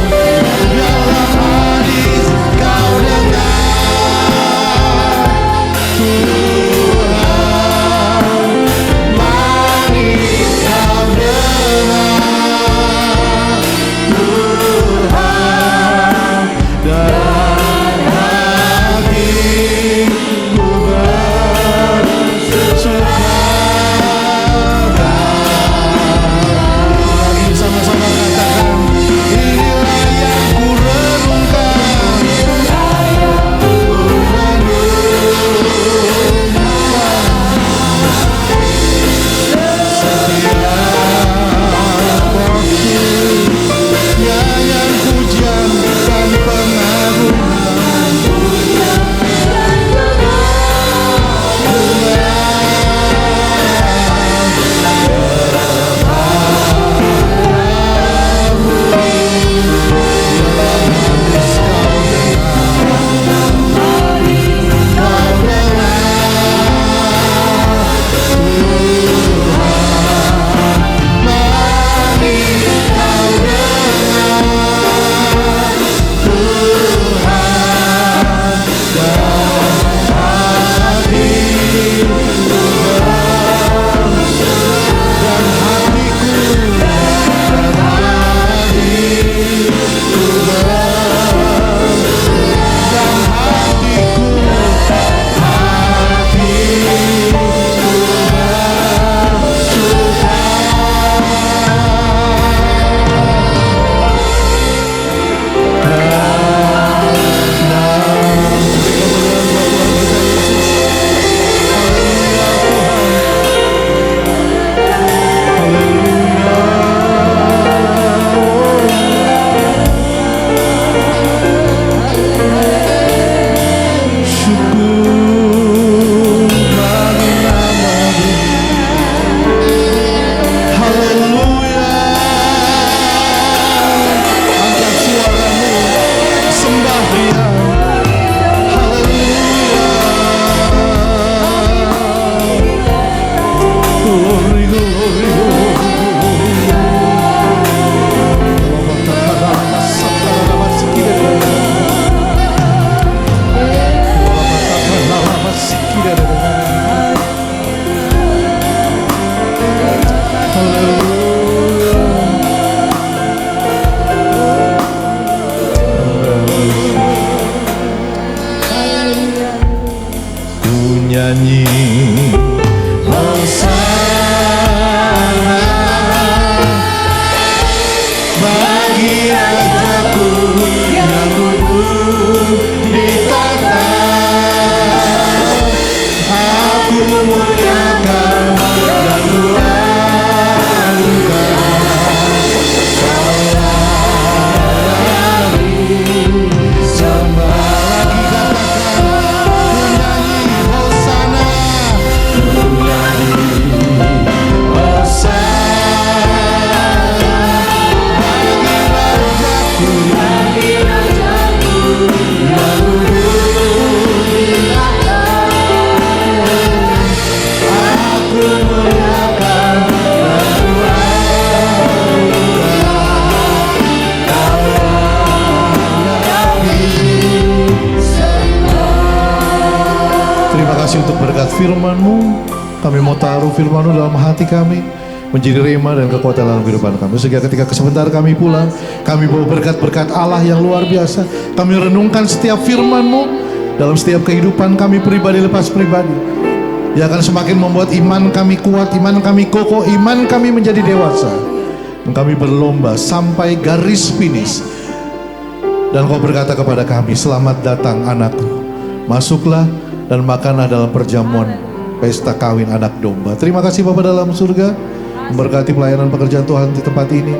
biarlah manis kau dengar. Tuhan, manis kau dengar. Tuhan, dan hatiku bersuka. Lagi sama-sama katakan, inilah yang ku renungkan, setiap waktu nyanyian pujian dan pengagungan. Syukur bagi nama-Mu. Haleluya. Angkat suaramu, sembah Dia. Haleluya. Glory, glory, ku nyanyi hosana bagi rajaku yang duduk di tahta. Aku muliakan dan kasih untuk berkat firman-Mu. Kami mau taruh firman-Mu dalam hati kami, menjadi rema dan kekuatan dalam kehidupan kami. Sehingga ketika sebentar kami pulang, kami bawa berkat-berkat Allah yang luar biasa. Kami renungkan setiap firman-Mu dalam setiap kehidupan kami pribadi lepas pribadi. yang akan semakin membuat iman kami kuat, iman kami kokoh, iman kami menjadi dewasa. Kami berlomba sampai garis finish. Dan Kau berkata kepada kami, selamat datang anakku, masuklah dan makanlah dalam perjamuan pesta kawin anak domba. Terima kasih Bapa dalam surga, memberkati pelayanan pekerjaan Tuhan di tempat ini.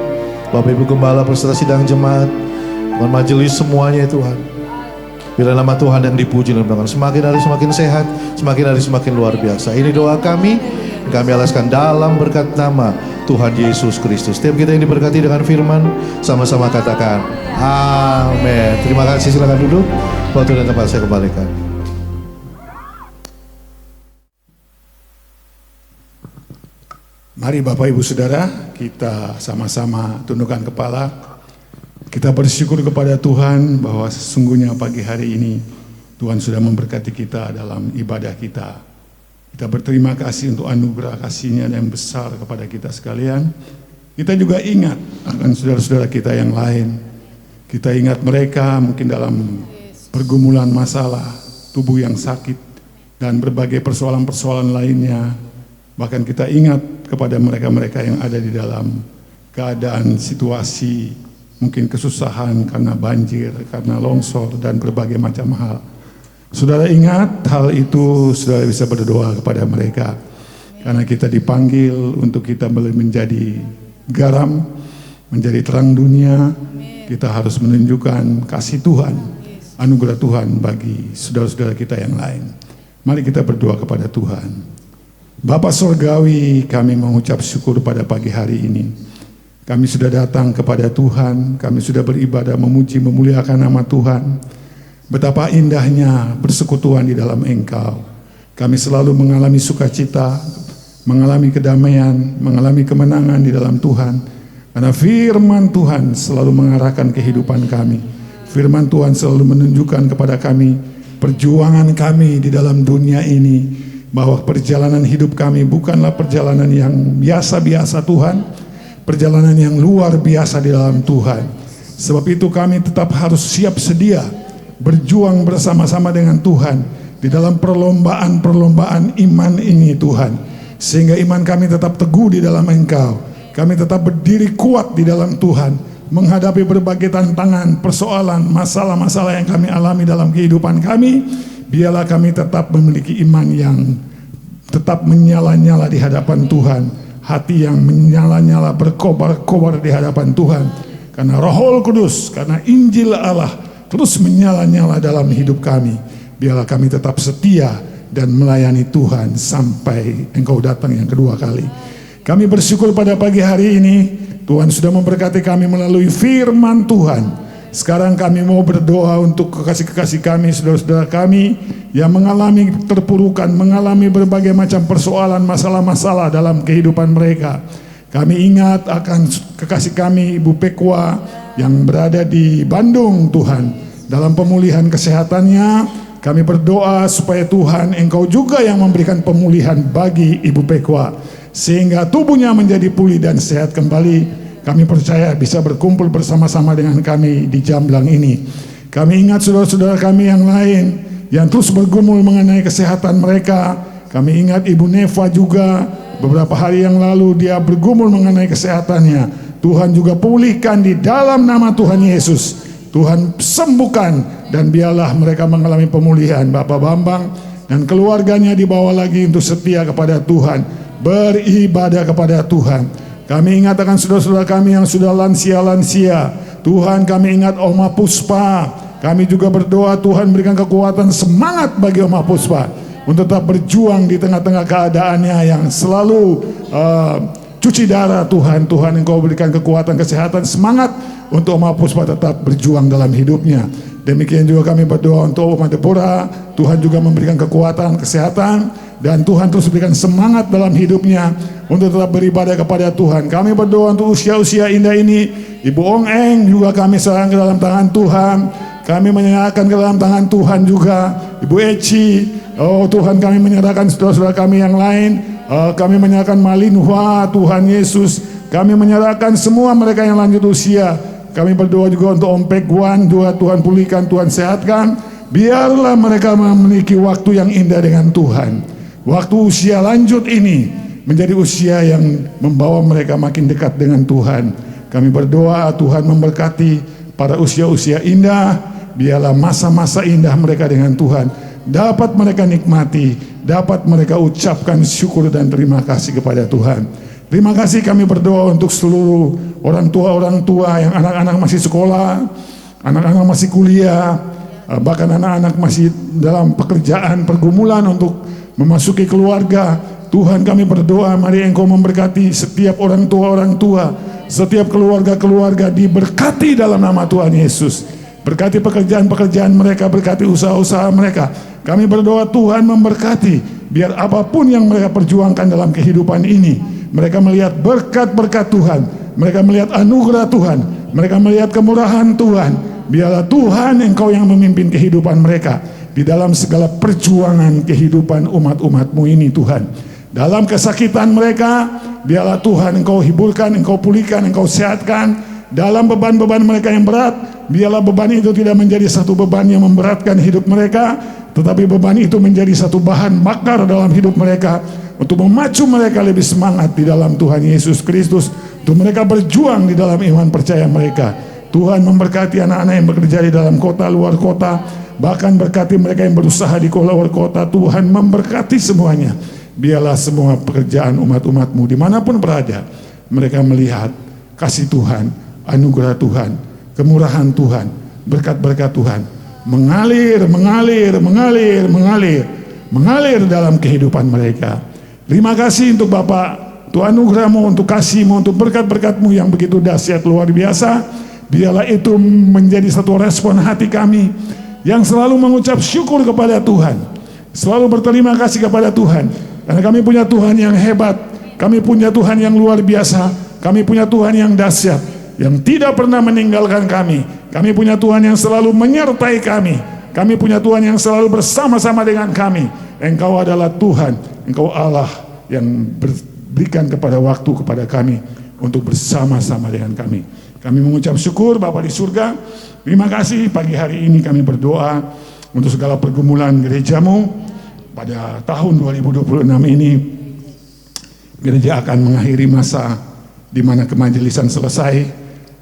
Bapak Ibu Gembala, peserta sidang jemaat, Tuhan majelis semuanya Tuhan. Bila nama Tuhan yang dipuji dan dibanggakan, semakin hari semakin sehat, semakin hari semakin luar biasa. Ini doa kami alaskan dalam berkat nama Tuhan Yesus Kristus. Setiap kita yang diberkati dengan firman, sama-sama katakan amin. Terima kasih, silakan duduk. Waktu dan tempat saya kembalikan. Mari Bapak Ibu Saudara, kita sama-sama tundukkan kepala. Kita bersyukur kepada Tuhan bahwa sesungguhnya pagi hari ini Tuhan sudah memberkati kita dalam ibadah kita. Kita berterima kasih untuk anugerah kasih-Nya yang besar kepada kita sekalian. Kita juga ingat akan saudara-saudara kita yang lain. Kita ingat mereka mungkin dalam pergumulan masalah, tubuh yang sakit, dan berbagai persoalan-persoalan lainnya. Bahkan kita ingat kepada mereka-mereka yang ada di dalam keadaan situasi mungkin kesusahan karena banjir, karena longsor, dan berbagai macam hal. Saudara ingat hal itu, saudara bisa berdoa kepada mereka. Karena kita dipanggil untuk kita menjadi garam, menjadi terang dunia. Kita harus menunjukkan kasih Tuhan, anugerah Tuhan bagi saudara-saudara kita yang lain. Mari kita berdoa kepada Tuhan. Bapa Surgawi, kami mengucap syukur pada pagi hari ini. Kami sudah datang kepada Tuhan, kami sudah beribadah, memuji, memuliakan nama Tuhan. Betapa indahnya bersekutuan di dalam Engkau. Kami selalu mengalami sukacita, mengalami kedamaian, mengalami kemenangan di dalam Tuhan. Karena firman Tuhan selalu mengarahkan kehidupan kami. Firman Tuhan selalu menunjukkan kepada kami perjuangan kami di dalam dunia ini. Bahwa perjalanan hidup kami bukanlah perjalanan yang biasa-biasa Tuhan. Perjalanan yang luar biasa di dalam Tuhan. Sebab itu kami tetap harus siap sedia berjuang bersama-sama dengan Tuhan di dalam perlombaan-perlombaan iman ini Tuhan. Sehingga iman kami tetap teguh di dalam Engkau. Kami tetap berdiri kuat di dalam Tuhan, menghadapi berbagai tantangan, persoalan, masalah-masalah yang kami alami dalam kehidupan kami. Biarlah kami tetap memiliki iman yang tetap menyala-nyala di hadapan Tuhan. Hati yang menyala-nyala, berkobar-kobar di hadapan Tuhan. Karena Roh Kudus, karena Injil Allah terus menyala-nyala dalam hidup kami. Biarlah kami tetap setia dan melayani Tuhan sampai Engkau datang yang kedua kali. Kami bersyukur pada pagi hari ini, Tuhan sudah memberkati kami melalui firman Tuhan. Sekarang kami mau berdoa untuk kekasih-kekasih kami, saudara-saudara kami yang mengalami terpurukan, mengalami berbagai macam persoalan, masalah-masalah dalam kehidupan mereka. Kami ingat akan kekasih kami Ibu Pekwa yang berada di Bandung Tuhan. Dalam pemulihan kesehatannya, kami berdoa supaya Tuhan Engkau juga yang memberikan pemulihan bagi Ibu Pekwa. Sehingga tubuhnya menjadi pulih dan sehat kembali. Kami percaya bisa berkumpul bersama-sama dengan kami di Jamblang ini. Kami ingat saudara-saudara kami yang lain yang terus bergumul mengenai kesehatan mereka. Kami ingat Ibu Neva juga, beberapa hari yang lalu dia bergumul mengenai kesehatannya. Tuhan juga pulihkan di dalam nama Tuhan Yesus. Tuhan sembuhkan dan biarlah mereka mengalami pemulihan. Bapak Bambang dan keluarganya dibawa lagi untuk setia kepada Tuhan, beribadah kepada Tuhan. Kami ingat akan saudara-saudara kami yang sudah lansia-lansia. Tuhan, kami ingat Oma Puspa. Kami juga berdoa Tuhan berikan kekuatan, semangat bagi Oma Puspa untuk tetap berjuang di tengah-tengah keadaannya yang selalu cuci darah. Tuhan Engkau berikan kekuatan, kesehatan, semangat untuk Oma Puspa tetap berjuang dalam hidupnya. Demikian juga kami berdoa untuk Oma Deborah. Tuhan juga memberikan kekuatan, kesehatan, dan Tuhan terus berikan semangat dalam hidupnya untuk tetap beribadah kepada Tuhan. Kami berdoa untuk usia-usia indah ini. Ibu Ong Eng juga kami serahkan ke dalam tangan Tuhan. Kami menyerahkan ke dalam tangan Tuhan juga Ibu Eci. Oh Tuhan, kami menyerahkan saudara-saudara kami yang lain. Kami menyerahkan Malinhua, Tuhan Yesus. Kami menyerahkan semua mereka yang lanjut usia. Kami berdoa juga untuk Om Pekwan juga, Tuhan pulihkan, Tuhan sehatkan. Biarlah mereka memiliki waktu yang indah dengan Tuhan. waktu usia lanjut ini menjadi usia yang membawa mereka makin dekat dengan Tuhan. Kami berdoa Tuhan memberkati pada usia-usia indah, biarlah masa-masa indah mereka dengan Tuhan dapat mereka nikmati, dapat mereka ucapkan syukur dan terima kasih kepada Tuhan. Terima kasih kami berdoa untuk seluruh orang tua yang anak-anak masih sekolah, anak-anak masih kuliah, bahkan anak-anak masih dalam pekerjaan, pergumulan untuk memasuki keluarga. Tuhan kami berdoa, mari Engkau memberkati setiap orang tua, setiap keluarga-keluarga diberkati dalam nama Tuhan Yesus. Berkati pekerjaan-pekerjaan mereka, berkati usaha-usaha mereka. Kami berdoa Tuhan memberkati, biar apapun yang mereka perjuangkan dalam kehidupan ini, mereka melihat berkat-berkat Tuhan, mereka melihat anugerah Tuhan, mereka melihat kemurahan Tuhan. Biarlah Tuhan Engkau yang memimpin kehidupan mereka di dalam segala perjuangan kehidupan umat-umat-Mu ini Tuhan. Dalam kesakitan mereka, biarlah Tuhan Engkau hiburkan, Engkau pulihkan, Engkau sehatkan. Dalam beban-beban mereka yang berat, biarlah beban itu tidak menjadi satu beban yang memberatkan hidup mereka, tetapi beban itu menjadi satu bahan bakar dalam hidup mereka untuk memacu mereka lebih semangat di dalam Tuhan Yesus Kristus, untuk mereka berjuang di dalam iman percaya mereka. Tuhan memberkati anak-anak yang bekerja di dalam kota, luar kota, bahkan berkati mereka yang berusaha di luar kota. Tuhan memberkati semuanya. Biarlah semua pekerjaan umat-umat-Mu dimanapun berada, mereka melihat kasih Tuhan, anugerah Tuhan, kemurahan Tuhan, berkat-berkat Tuhan mengalir dalam kehidupan mereka. Terima kasih untuk Bapak, untuk anugerah-Mu, untuk kasih-Mu, untuk berkat-berkat-Mu yang begitu dahsyat luar biasa. Biarlah itu menjadi satu respon hati kami yang selalu mengucap syukur kepada Tuhan, selalu berterima kasih kepada Tuhan. Karena kami punya Tuhan yang hebat, kami punya Tuhan yang luar biasa, kami punya Tuhan yang dahsyat, yang tidak pernah meninggalkan kami. Kami punya Tuhan yang selalu menyertai kami. Kami punya Tuhan yang selalu bersama-sama dengan kami. Engkau adalah Tuhan, Engkau Allah yang berikan kepada waktu kepada kami untuk bersama-sama dengan kami. Kami mengucap syukur Bapa di surga. Terima kasih pagi hari ini kami berdoa untuk segala pergumulan gereja-Mu. Pada tahun 2026 ini gereja akan mengakhiri masa di mana kemajelisan selesai,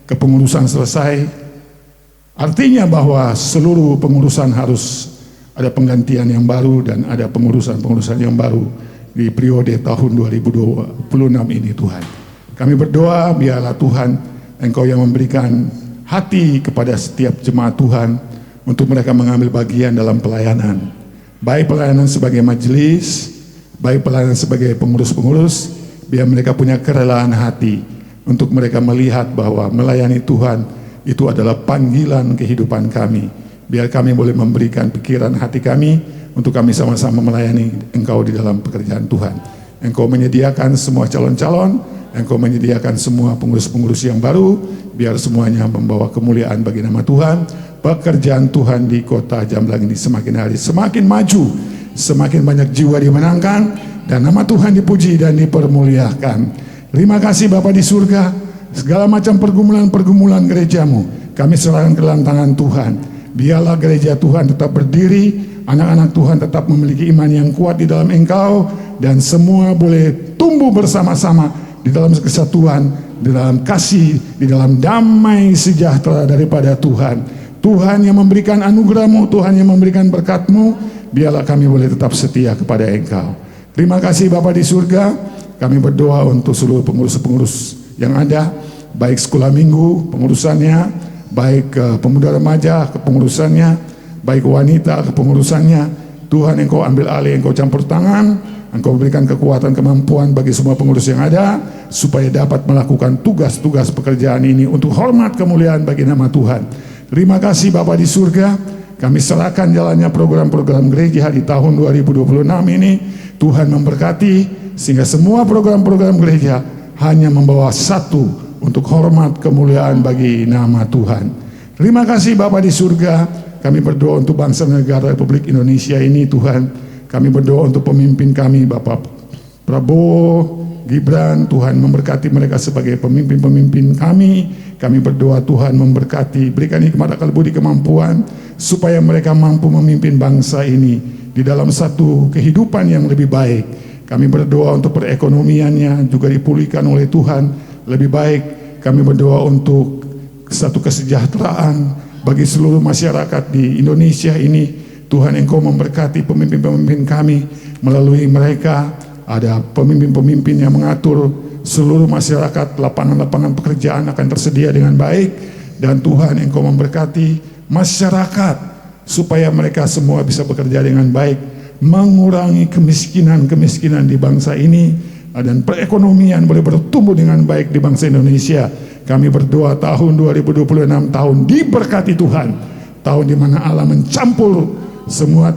kepengurusan selesai. Artinya bahwa seluruh pengurusan harus ada penggantian yang baru dan ada pengurusan-pengurusan yang baru di periode tahun 2026 ini Tuhan. Kami berdoa biarlah Tuhan Engkau yang memberikan hati kepada setiap jemaat Tuhan untuk mereka mengambil bagian dalam pelayanan. Baik pelayanan sebagai majelis, baik pelayanan sebagai pengurus-pengurus, biar mereka punya kerelaan hati untuk mereka melihat bahwa melayani Tuhan itu adalah panggilan kehidupan kami. Biar kami boleh memberikan pikiran hati kami untuk kami sama-sama melayani Engkau di dalam pekerjaan Tuhan. Engkau menyediakan semua calon-calon, Engkau menyediakan semua pengurus-pengurus yang baru, biar semuanya membawa kemuliaan bagi nama Tuhan. Pekerjaan Tuhan di kota Jamblang ini semakin hari semakin maju, semakin banyak jiwa dimenangkan, dan nama Tuhan dipuji dan dipermuliakan. Terima kasih Bapa di surga. Segala macam pergumulan-pergumulan gereja-Mu kami serahkan ke dalam tangan Tuhan. Biarlah gereja Tuhan tetap berdiri, anak-anak Tuhan tetap memiliki iman yang kuat di dalam Engkau, dan semua boleh tumbuh bersama-sama di dalam kesatuan, di dalam kasih, di dalam damai sejahtera daripada Tuhan. Tuhan yang memberikan anugerah-Mu, Tuhan yang memberikan berkat-Mu, biarlah kami boleh tetap setia kepada Engkau. Terima kasih Bapa di surga. Kami berdoa untuk seluruh pengurus-pengurus yang ada, baik sekolah minggu pengurusannya, baik pemuda remaja kepengurusannya, baik wanita kepengurusannya. Tuhan Engkau ambil alih, Engkau campur tangan, Engkau berikan kekuatan, kemampuan bagi semua pengurus yang ada, supaya dapat melakukan tugas-tugas pekerjaan ini untuk hormat kemuliaan bagi nama Tuhan. Terima kasih Bapa di surga. Kami serahkan jalannya program-program gereja di tahun 2026 ini. Tuhan memberkati sehingga semua program-program gereja hanya membawa satu, untuk hormat kemuliaan bagi nama Tuhan. Terima kasih Bapa di surga. Kami berdoa untuk bangsa negara Republik Indonesia ini Tuhan. Kami berdoa untuk pemimpin kami Bapak Prabowo, Gibran. Tuhan memberkati mereka sebagai pemimpin-pemimpin kami. Kami berdoa Tuhan memberkati, berikan hikmat akal budi kemampuan supaya mereka mampu memimpin bangsa ini di dalam satu kehidupan yang lebih baik. Kami berdoa untuk perekonomiannya juga dipulihkan oleh Tuhan lebih baik. Kami berdoa untuk satu kesejahteraan bagi seluruh masyarakat di Indonesia ini. Tuhan, Engkau memberkati pemimpin-pemimpin kami, melalui mereka ada pemimpin-pemimpin yang mengatur seluruh masyarakat, lapangan-lapangan pekerjaan akan tersedia dengan baik. Dan Tuhan, Engkau memberkati masyarakat supaya mereka semua bisa bekerja dengan baik, mengurangi kemiskinan di bangsa ini, dan perekonomian boleh bertumbuh dengan baik di bangsa Indonesia. Kami berdoa tahun 2026 tahun diberkati Tuhan, tahun di mana Allah mencampur semua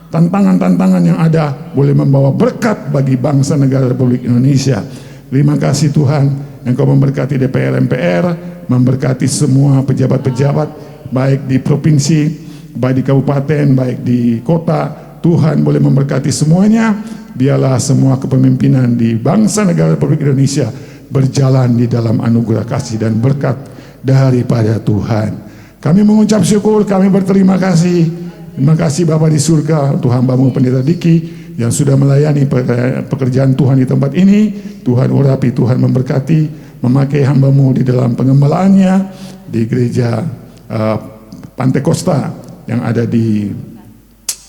tantangan-tantangan yang ada, boleh membawa berkat bagi bangsa negara Republik Indonesia. Terima kasih Tuhan, Engkau memberkati DPR MPR, memberkati semua pejabat-pejabat baik di provinsi, baik di kabupaten, baik di kota. Tuhan boleh memberkati semuanya. Biarlah semua kepemimpinan di bangsa negara Republik Indonesia berjalan di dalam anugerah kasih dan berkat daripada Tuhan. Kami mengucap syukur, kami berterima kasih. Terima kasih Bapa di surga untuk hamba-Mu Pendeta Diki yang sudah melayani pekerjaan Tuhan di tempat ini. Tuhan urapi, Tuhan memberkati, memakai hamba-Mu di dalam pengembalaannya di gereja Pantai Costa yang ada di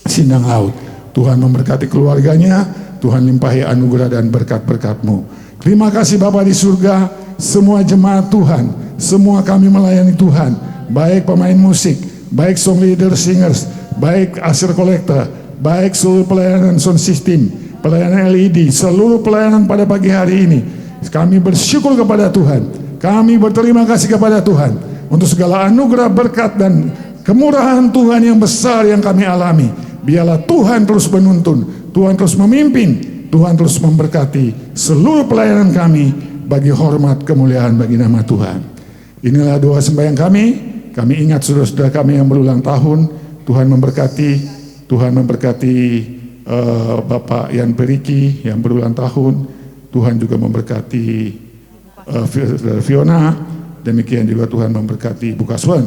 Sindang Laut. Tuhan memberkati keluarganya, Tuhan limpahi anugerah dan berkat-berkat-Mu. Terima kasih Bapa di surga, semua jemaat Tuhan, semua kami melayani Tuhan, baik pemain musik, baik song leader, singers, baik usher collector, baik seluruh pelayanan sound system, pelayanan LED, seluruh pelayanan pada pagi hari ini. Kami bersyukur kepada Tuhan, kami berterima kasih kepada Tuhan untuk segala anugerah, berkat dan kemurahan Tuhan yang besar yang kami alami. Biarlah Tuhan terus menuntun, Tuhan terus memimpin, Tuhan terus memberkati seluruh pelayanan kami bagi hormat kemuliaan bagi nama Tuhan. Inilah doa sembahyang kami. Kami ingat saudara-saudara kami yang berulang tahun. Tuhan memberkati Bapak Yan Periki yang berulang tahun. Tuhan juga memberkati Fiona. Demikian juga Tuhan memberkati Ibu Kaswan.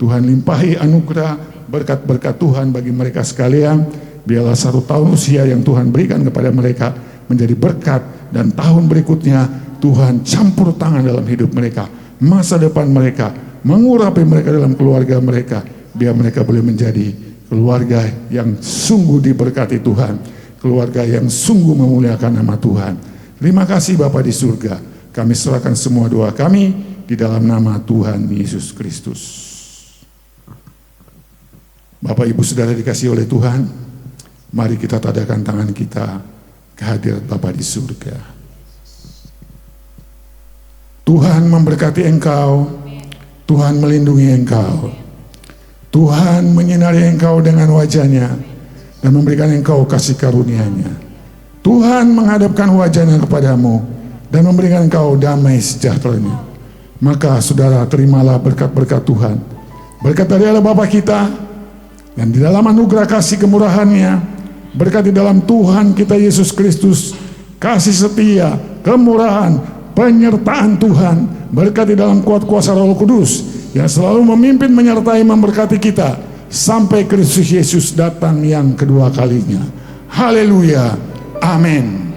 Tuhan limpahi anugerah berkat-berkat Tuhan bagi mereka sekalian. Biarlah 1 tahun usia yang Tuhan berikan kepada mereka menjadi berkat, dan tahun berikutnya Tuhan campur tangan dalam hidup mereka, masa depan mereka, mengurapi mereka dalam keluarga mereka. Biar mereka boleh menjadi keluarga yang sungguh diberkati Tuhan, keluarga yang sungguh memuliakan nama Tuhan. Terima kasih Bapa di surga. Kami serahkan semua doa kami di dalam nama Tuhan Yesus Kristus. Bapak Ibu Saudara dikasihi oleh Tuhan, mari kita tadakan tangan kita ke hadirat Bapa di surga. Tuhan memberkati engkau, Tuhan melindungi engkau, Tuhan menyinari engkau dengan wajah-Nya dan memberikan engkau kasih karunia-Nya. Tuhan menghadapkan wajah-Nya kepadamu dan memberikan engkau damai sejahtera-Nya. Maka saudara, terimalah berkat-berkat Tuhan, berkat dari Allah Bapa kita, dan di dalam anugerah kasih kemurahan-Nya, berkat di dalam Tuhan kita Yesus Kristus, kasih setia, kemurahan, penyertaan Tuhan, berkat di dalam kuat kuasa Roh Kudus yang selalu memimpin, menyertai, memberkati kita sampai Kristus Yesus datang yang kedua kalinya. Haleluya, amin.